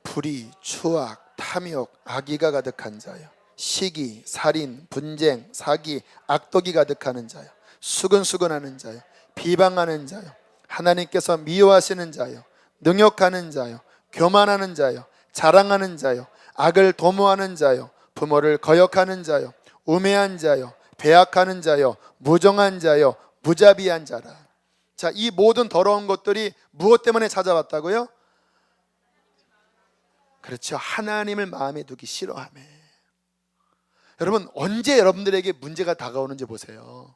불의, 추악, 탐욕, 악의가 가득한 자요, 시기, 살인, 분쟁, 사기, 악독이 가득하는 자요, 수근수근하는 자요, 비방하는 자요, 하나님께서 미워하시는 자요, 능욕하는 자요, 교만하는 자요, 자랑하는 자요, 악을 도모하는 자요, 부모를 거역하는 자요, 우매한 자요, 배악하는 자요, 무정한 자요, 무자비한 자라. 자, 이 모든 더러운 것들이 무엇 때문에 찾아왔다고요? 그렇죠. 하나님을 마음에 두기 싫어하며. 여러분, 언제 여러분들에게 문제가 다가오는지 보세요.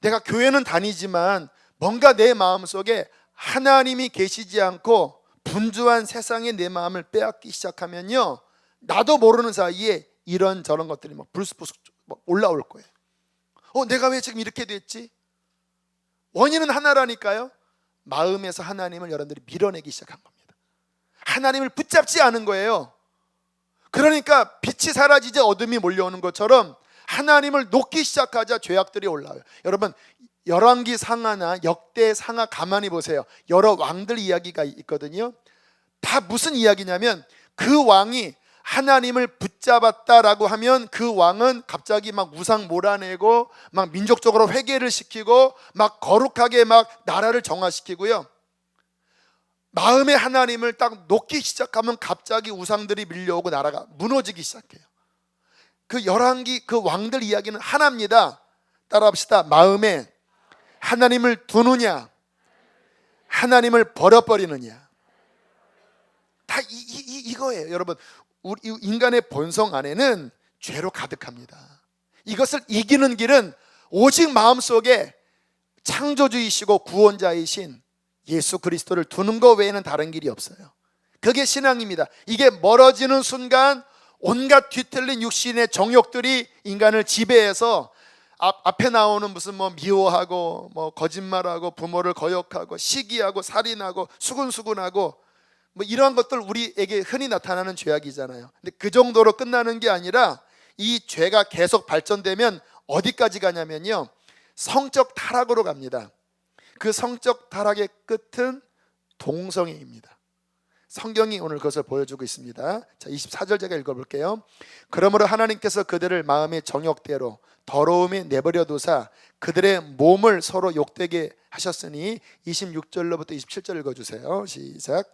내가 교회는 다니지만 뭔가 내 마음속에 하나님이 계시지 않고 분주한 세상에 내 마음을 빼앗기 시작하면요, 나도 모르는 사이에 이런저런 것들이 막 불쑥불쑥 올라올 거예요. 내가 왜 지금 이렇게 됐지? 원인은 하나라니까요. 마음에서 하나님을 여러분들이 밀어내기 시작한 겁니다. 하나님을 붙잡지 않은 거예요. 그러니까 빛이 사라지자 어둠이 몰려오는 것처럼 하나님을 놓기 시작하자 죄악들이 올라와요. 여러분, 열왕기 상하나 역대 상하 가만히 보세요. 여러 왕들 이야기가 있거든요. 다 무슨 이야기냐면 그 왕이 하나님을 붙잡았다라고 하면 그 왕은 갑자기 막 우상 몰아내고 막 민족적으로 회개를 시키고 막 거룩하게 막 나라를 정화시키고요. 마음에 하나님을 딱 놓기 시작하면 갑자기 우상들이 밀려오고 나라가 무너지기 시작해요. 그 열왕기 그 왕들 이야기는 하나입니다. 따라합시다. 마음에 하나님을 두느냐, 하나님을 버려버리느냐. 다 이거예요. 여러분, 우리 인간의 본성 안에는 죄로 가득합니다. 이것을 이기는 길은 오직 마음속에 창조주이시고 구원자이신 예수 그리스도를 두는 것 외에는 다른 길이 없어요. 그게 신앙입니다. 이게 멀어지는 순간 온갖 뒤틀린 육신의 정욕들이 인간을 지배해서 앞에 나오는 무슨 미워하고 거짓말하고 부모를 거역하고 시기하고 살인하고 수근수근하고 이러한 것들 우리에게 흔히 나타나는 죄악이잖아요. 근데 그 정도로 끝나는 게 아니라 이 죄가 계속 발전되면 어디까지 가냐면요, 성적 타락으로 갑니다. 그 성적 타락의 끝은 동성애입니다. 성경이 오늘 그것을 보여주고 있습니다. 자, 24절 제가 읽어볼게요. 그러므로 하나님께서 그들을 마음의 정욕대로 더러움에 내버려 두사 그들의 몸을 서로 욕되게 하셨으니 26절로부터 27절 읽어주세요. 시작.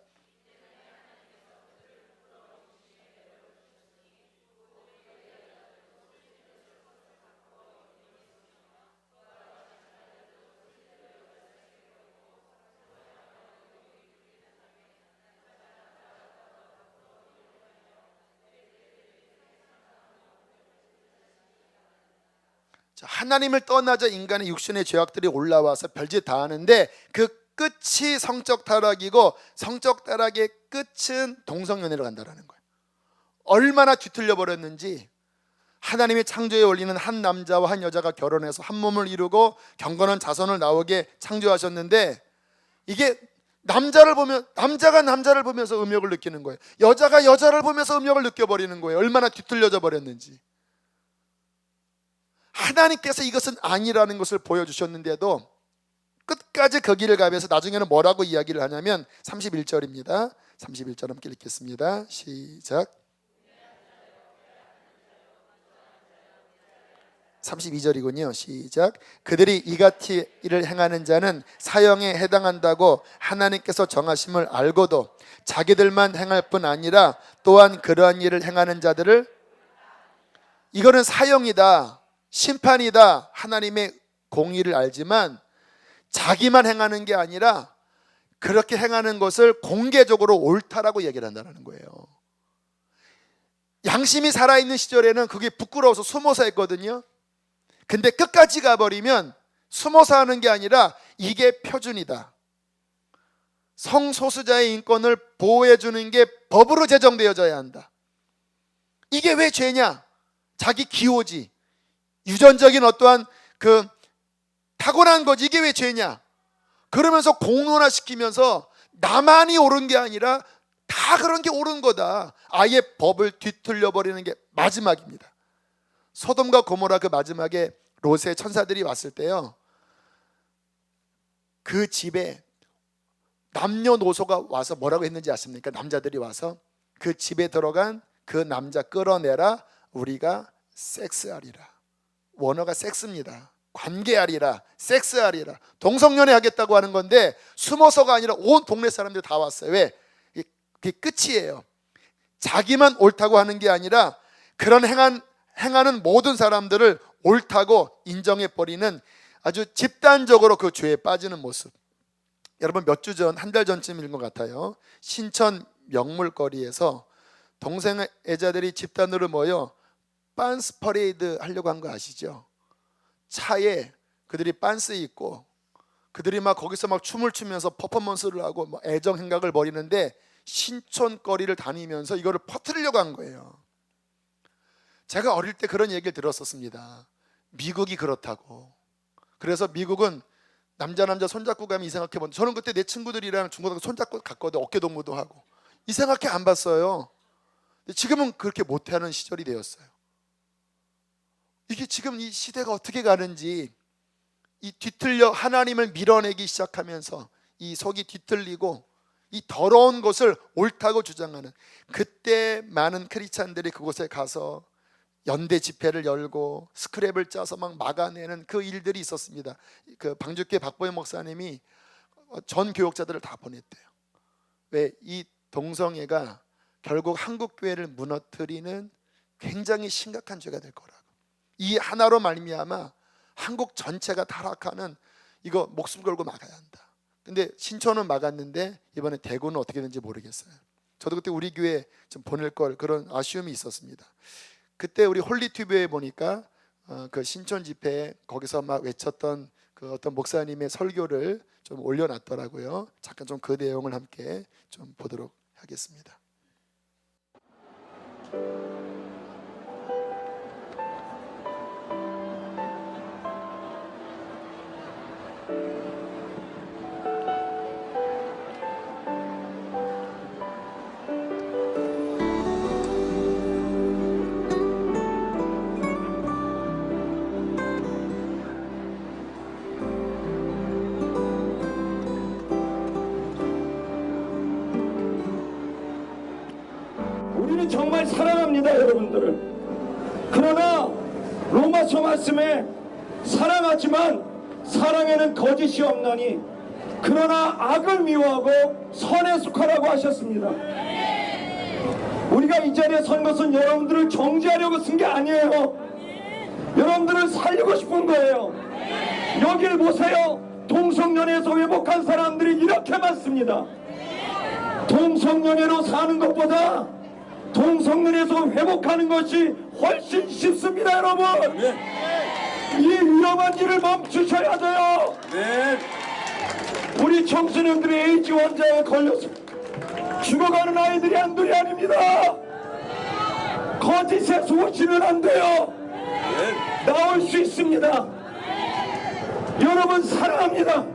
하나님을 떠나자 인간의 육신의 죄악들이 올라와서 별짓 다 하는데 그 끝이 성적 타락이고 성적 타락의 끝은 동성연애로 간다는 거예요. 얼마나 뒤틀려 버렸는지 하나님의 창조의 원리는 한 남자와 한 여자가 결혼해서 한 몸을 이루고 경건한 자손을 나오게 창조하셨는데 이게 남자가 남자를 보면서 음욕을 느끼는 거예요. 여자가 여자를 보면서 음욕을 느껴버리는 거예요. 얼마나 뒤틀려져 버렸는지. 하나님께서 이것은 아니라는 것을 보여주셨는데도 끝까지 그 길을 가면서 나중에는 뭐라고 이야기를 하냐면 31절입니다. 31절 함께 읽겠습니다. 시작. 32절이군요. 시작. 그들이 이같이 일을 행하는 자는 사형에 해당한다고 하나님께서 정하심을 알고도 자기들만 행할 뿐 아니라 또한 그러한 일을 행하는 자들을, 이거는 사형이다, 심판이다, 하나님의 공의를 알지만 자기만 행하는 게 아니라 그렇게 행하는 것을 공개적으로 옳다라고 얘기를 한다는 거예요. 양심이 살아있는 시절에는 그게 부끄러워서 숨어서 했거든요. 근데 끝까지 가버리면 숨어서 하는 게 아니라 이게 표준이다. 성소수자의 인권을 보호해 주는 게 법으로 제정되어져야 한다. 이게 왜 죄냐? 자기 기호지, 유전적인 어떠한 그 타고난 거지. 이게 왜 죄냐? 그러면서 공론화시키면서 나만이 옳은 게 아니라 다 그런 게 옳은 거다. 아예 법을 뒤틀려 버리는 게 마지막입니다. 소돔과 고모라 그 마지막에 롯의 천사들이 왔을 때요, 그 집에 남녀노소가 와서 뭐라고 했는지 아십니까? 남자들이 와서 그 집에 들어간 그 남자 끌어내라, 우리가 섹스하리라. 원어가 섹스입니다. 관계하리라, 섹스하리라. 동성연애 하겠다고 하는 건데 숨어서가 아니라 온 동네 사람들이 다 왔어요. 왜? 그게 끝이에요. 자기만 옳다고 하는 게 아니라 그런 행하는 모든 사람들을 옳다고 인정해버리는 아주 집단적으로 그 죄에 빠지는 모습. 여러분, 몇 주 전, 한 달 전쯤인 것 같아요. 신천 명물거리에서 동성애자들이 집단으로 모여 빤스 퍼레이드 하려고 한 거 아시죠? 차에 그들이 빤스 입고 그들이 막 거기서 막 춤을 추면서 퍼포먼스를 하고 막 애정 행각을 벌이는데 신촌거리를 다니면서 이거를 퍼뜨리려고 한 거예요. 제가 어릴 때 그런 얘기를 들었었습니다. 미국이 그렇다고. 그래서 미국은 남자 손잡고 가면 이상하게 본다. 저는 그때 내 친구들이랑 중고등학교 손잡고 갔거든. 어깨동무도 하고. 이상하게 안 봤어요. 지금은 그렇게 못하는 시절이 되었어요. 이게 지금 이 시대가 어떻게 가는지, 이 뒤틀려 하나님을 밀어내기 시작하면서 이 속이 뒤틀리고 이 더러운 것을 옳다고 주장하는, 그때 많은 크리스찬들이 그곳에 가서 연대 집회를 열고 스크랩을 짜서 막 막아내는 그 일들이 있었습니다. 그 방주교회 박보현 목사님이 전 교역자들을 다 보냈대요. 왜? 이 동성애가 결국 한국 교회를 무너뜨리는 굉장히 심각한 죄가 될 거라고. 이 하나로 말미암아 한국 전체가 타락하는, 이거 목숨 걸고 막아야 한다. 근데 신촌은 막았는데 이번에 대구는 어떻게 되는지 모르겠어요. 저도 그때 우리 교회 좀 보낼 걸 그런 아쉬움이 있었습니다. 그때 우리 홀리튜브에 보니까 그 신촌 집회에 거기서 막 외쳤던 그 어떤 목사님의 설교를 좀 올려놨더라고요. 잠깐 좀 그 내용을 함께 좀 보도록 하겠습니다. 정말 사랑합니다, 여러분들을. 그러나 로마서 말씀에 사랑하지만 사랑에는 거짓이 없나니 그러나 악을 미워하고 선에 속하라고 하셨습니다. 우리가 이 자리에 선 것은 여러분들을 정죄하려고 쓴 게 아니에요. 여러분들을 살리고 싶은 거예요. 여길 보세요. 동성연애에서 회복한 사람들이 이렇게 많습니다. 동성연애로 사는 것보다 동성연애에서 회복하는 것이 훨씬 쉽습니다, 여러분. 이 위험한 일을 멈추셔야 돼요. 우리 청소년들이 에이즈 환자에 걸려서 죽어가는 아이들이 한둘이 아닙니다. 거짓에 속으시면 안 돼요. 나올 수 있습니다. 여러분 사랑합니다.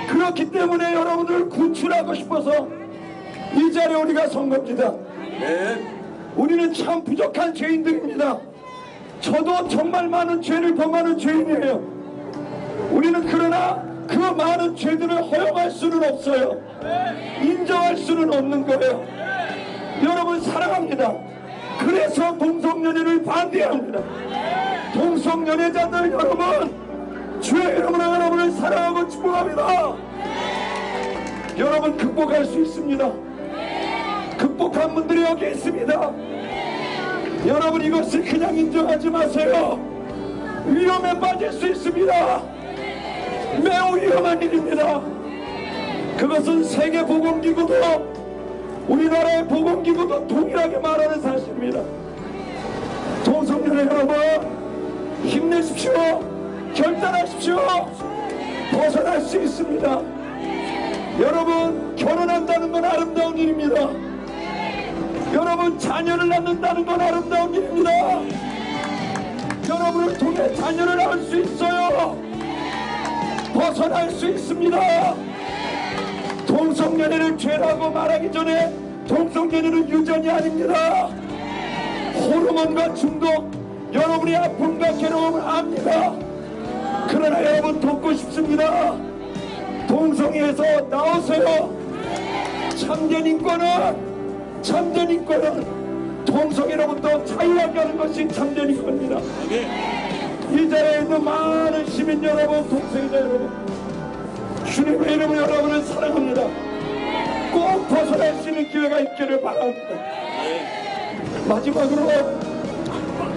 그렇기 때문에 여러분을 구출하고 싶어서 이 자리에 우리가 선 겁니다. 우리는 참 부족한 죄인들입니다. 저도 정말 많은 죄를 범하는 죄인이에요. 우리는 그러나 그 많은 죄들을 허용할 수는 없어요. 인정할 수는 없는 거예요. 여러분 사랑합니다. 그래서 동성연애를 반대합니다. 동성연애자들 여러분, 주의 이름으로 여러분을 사랑하고 축복합니다. 여러분 극복할 수 있습니다. 극복한 분들이 여기 있습니다. 여러분 이것을 그냥 인정하지 마세요. 위험에 빠질 수 있습니다. 매우 위험한 일입니다. 그것은 세계보건기구도 우리나라의 보건기구도 동일하게 말하는 사실입니다. 동성연애 여러분 힘내십시오. 결단하십시오. 벗어날 수 있습니다. 여러분 결혼한다는 건 아름다운 일입니다. 여러분 자녀를 낳는다는 건 아름다운 일입니다. 여러분을 통해 자녀를 낳을 수 있어요. 벗어날 수 있습니다. 동성연애를 죄라고 말하기 전에 동성연애는 유전이 아닙니다. 호르몬과 중독, 여러분의 아픔과 괴로움을 압니다. 그러나 여러분 돕고 싶습니다. 동성애에서 나오세요. 참된 인권은 동성애로부터 자유하게 하는 것이 참된 인권입니다. 이 자리에 있는 많은 시민 여러분, 동성애자 여러분, 주님의 이름으로 여러분을 사랑합니다. 꼭 벗어날 수 있는 기회가 있기를 바랍니다. 마지막으로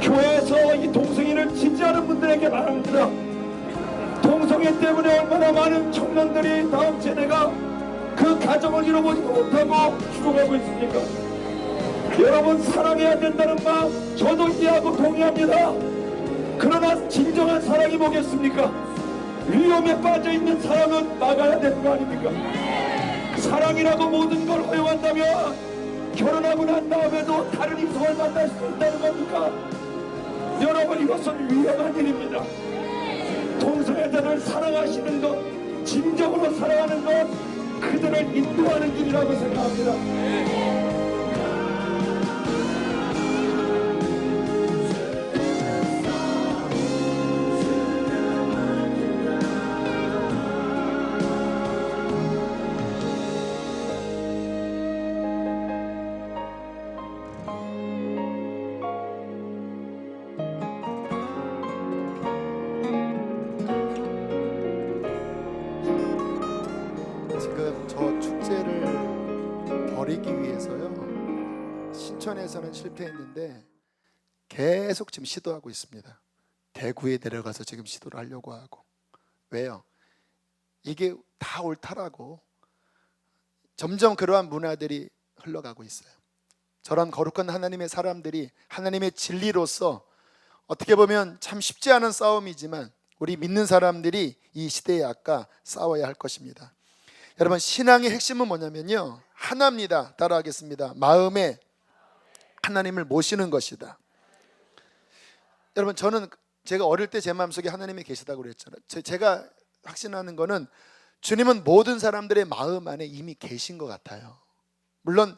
교회에서 이 동성애를 지지하는 분들에게 말합니다. 동성애 때문에 얼마나 많은 청년들이 다음 세대가 그 가정을 이뤄보지 못하고 죽어가고 있습니까? 여러분 사랑해야 된다는 마음 저도 이해하고 동의합니다. 그러나 진정한 사랑이 뭐겠습니까? 위험에 빠져있는 사랑은 막아야 되는 거 아닙니까? 사랑이라고 모든 걸 허용한다면 결혼하고 난 다음에도 다른 이성을 만날 수 있다는 겁니까? 여러분 이것은 위험한 일입니다. 동성애자를 사랑하시는 것, 진정으로 사랑하는 것, 그들을 인도하는 길이라고 생각합니다. 지금 저 축제를 벌이기 위해서요 신천에서는 실패했는데 계속 지금 시도하고 있습니다. 대구에 내려가서 지금 시도를 하려고 하고. 왜요? 이게 다 옳다라고 점점 그러한 문화들이 흘러가고 있어요. 저런 거룩한 하나님의 사람들이 하나님의 진리로서 어떻게 보면 참 쉽지 않은 싸움이지만 우리 믿는 사람들이 이 시대에 아까 싸워야 할 것입니다. 여러분 신앙의 핵심은 뭐냐면요 하나입니다. 따라하겠습니다. 마음에 하나님을 모시는 것이다. 여러분 저는 제가 어릴 때 제 마음속에 하나님이 계시다고 그랬잖아요. 제가 확신하는 거는 주님은 모든 사람들의 마음 안에 이미 계신 것 같아요. 물론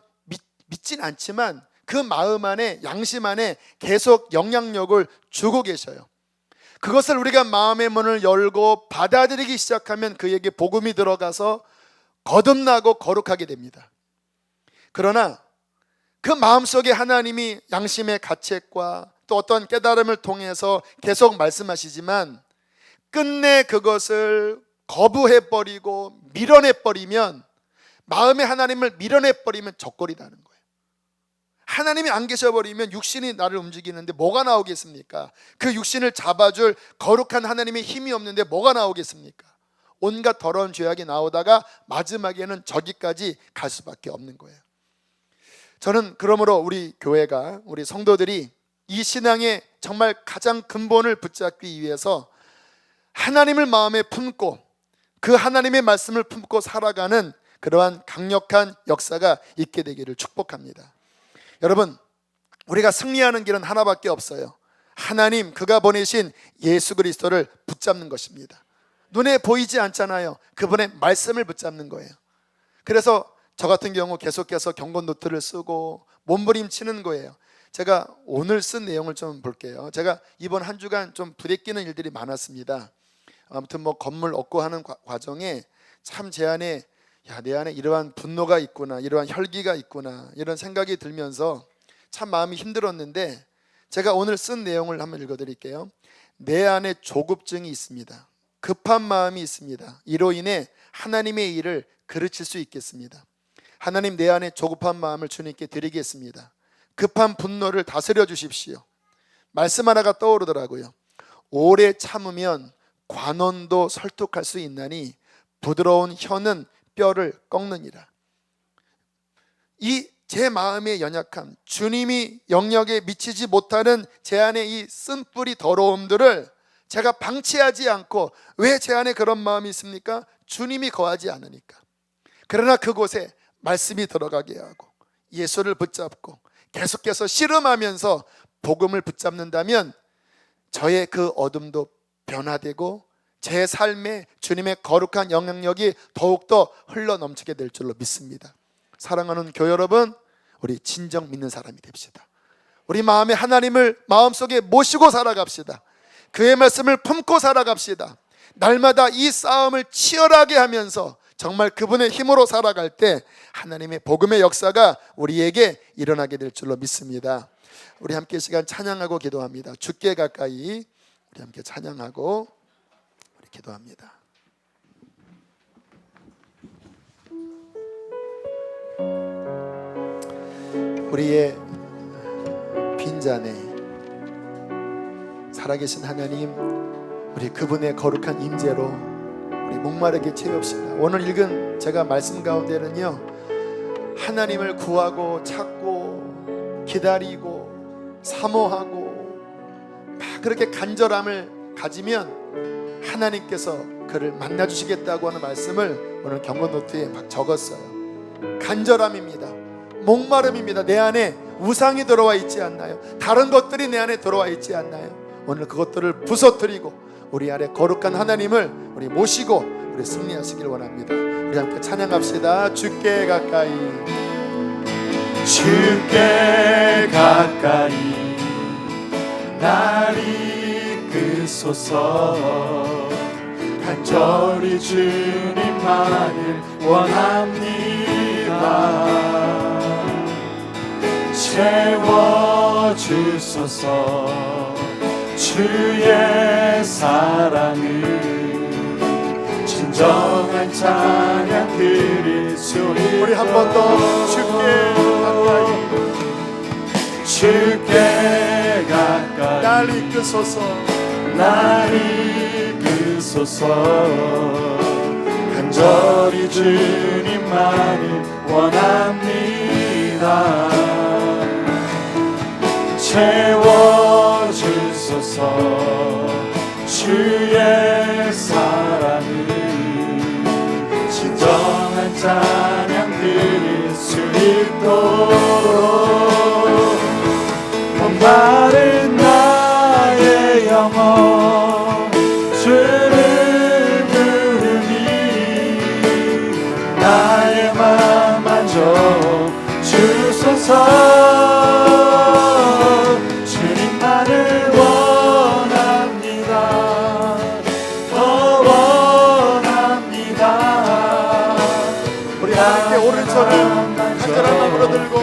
믿진 않지만 그 마음 안에 양심 안에 계속 영향력을 주고 계셔요. 그것을 우리가 마음의 문을 열고 받아들이기 시작하면 그에게 복음이 들어가서 거듭나고 거룩하게 됩니다. 그러나 그 마음속에 하나님이 양심의 가책과 또 어떤 깨달음을 통해서 계속 말씀하시지만 끝내 그것을 거부해버리고 밀어내버리면, 마음에 하나님을 밀어내버리면 적골이라는 거예요. 하나님이 안 계셔버리면 육신이 나를 움직이는데 뭐가 나오겠습니까? 그 육신을 잡아줄 거룩한 하나님의 힘이 없는데 뭐가 나오겠습니까? 온갖 더러운 죄악이 나오다가 마지막에는 저기까지 갈 수밖에 없는 거예요. 저는 그러므로 우리 교회가, 우리 성도들이 이 신앙의 정말 가장 근본을 붙잡기 위해서 하나님을 마음에 품고 그 하나님의 말씀을 품고 살아가는 그러한 강력한 역사가 있게 되기를 축복합니다. 여러분, 우리가 승리하는 길은 하나밖에 없어요. 하나님, 그가 보내신 예수 그리스도를 붙잡는 것입니다. 눈에 보이지 않잖아요. 그분의 말씀을 붙잡는 거예요. 그래서 저 같은 경우 계속해서 경건 노트를 쓰고 몸부림치는 거예요. 제가 오늘 쓴 내용을 좀 볼게요. 제가 이번 한 주간 좀 부대끼는 일들이 많았습니다. 아무튼 뭐 건물 얻고 하는 과정에 참 제 안에, 내 안에 이러한 분노가 있구나, 이러한 혈기가 있구나, 이런 생각이 들면서 참 마음이 힘들었는데, 제가 오늘 쓴 내용을 한번 읽어드릴게요. 내 안에 조급증이 있습니다. 급한 마음이 있습니다. 이로 인해 하나님의 일을 그르칠 수 있겠습니다. 하나님, 내 안에 조급한 마음을 주님께 드리겠습니다. 급한 분노를 다스려 주십시오. 말씀 하나가 떠오르더라고요. 오래 참으면 관원도 설득할 수 있나니 부드러운 혀는 뼈를 꺾느니라. 이 제 마음의 연약함, 주님이 영역에 미치지 못하는 제 안에 이 쓴뿌리 더러움들을 제가 방치하지 않고, 왜 제 안에 그런 마음이 있습니까? 주님이 거하지 않으니까. 그러나 그곳에 말씀이 들어가게 하고 예수를 붙잡고 계속해서 씨름하면서 복음을 붙잡는다면 저의 그 어둠도 변화되고 제 삶에 주님의 거룩한 영향력이 더욱더 흘러넘치게 될 줄로 믿습니다. 사랑하는 교회 여러분, 우리 진정 믿는 사람이 됩시다. 우리 마음에 하나님을 마음속에 모시고 살아갑시다. 그의 말씀을 품고 살아갑시다. 날마다 이 싸움을 치열하게 하면서 정말 그분의 힘으로 살아갈 때 하나님의 복음의 역사가 우리에게 일어나게 될 줄로 믿습니다. 우리 함께 시간 찬양하고 기도합니다. 주께 가까이 우리 함께 찬양하고 우리 기도합니다. 우리의 빈잔에 살아계신 하나님, 우리 그분의 거룩한 임재로 우리 목마르게 채웁시다. 오늘 읽은 제가 말씀 가운데는요, 하나님을 구하고 찾고 기다리고 사모하고 막 그렇게 간절함을 가지면 하나님께서 그를 만나주시겠다고 하는 말씀을 오늘 경건 노트에 막 적었어요. 간절함입니다. 목마름입니다. 내 안에 우상이 들어와 있지 않나요? 다른 것들이 내 안에 들어와 있지 않나요? 오늘 그것들을 부서뜨리고 우리 안에 거룩한 하나님을 우리 모시고 우리 승리하시길 원합니다. 우리 함께 찬양합시다. 주께 가까이, 주께 가까이 날 이끄소서. 간절히 주님만을 원합니다. 채워주소서. 주의 사랑을 진정한 찬양 드릴 수 있도록. 우리 한 번 더 주께 가까이, 주께 가까이 날 이끄소서. 날 이끄소서. 간절히 주님만을 원합니다. 채워주소서. 주의 사랑을 진정한 찬양 드릴 수 있도록. 목마른 나의 영혼 주를 부르니 나의 맘 만져 주소서. 주님만을 원합니다. 더 원합니다. 우리 하나님께 오른손을 간절한 마음으로 들고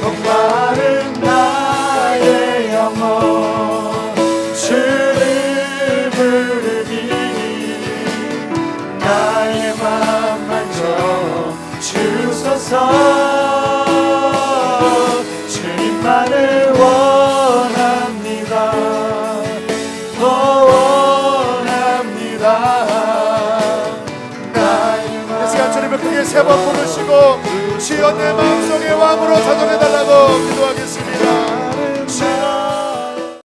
목마른 나의 영혼 주를 부르니 나의 맘 만져 주소서 주님만을 원합니다 원합니다 이 시간 주님을 크게 세 번 부르시고 주여 내 마음속에 왕으로 찾아내달라고 기도하겠습니다.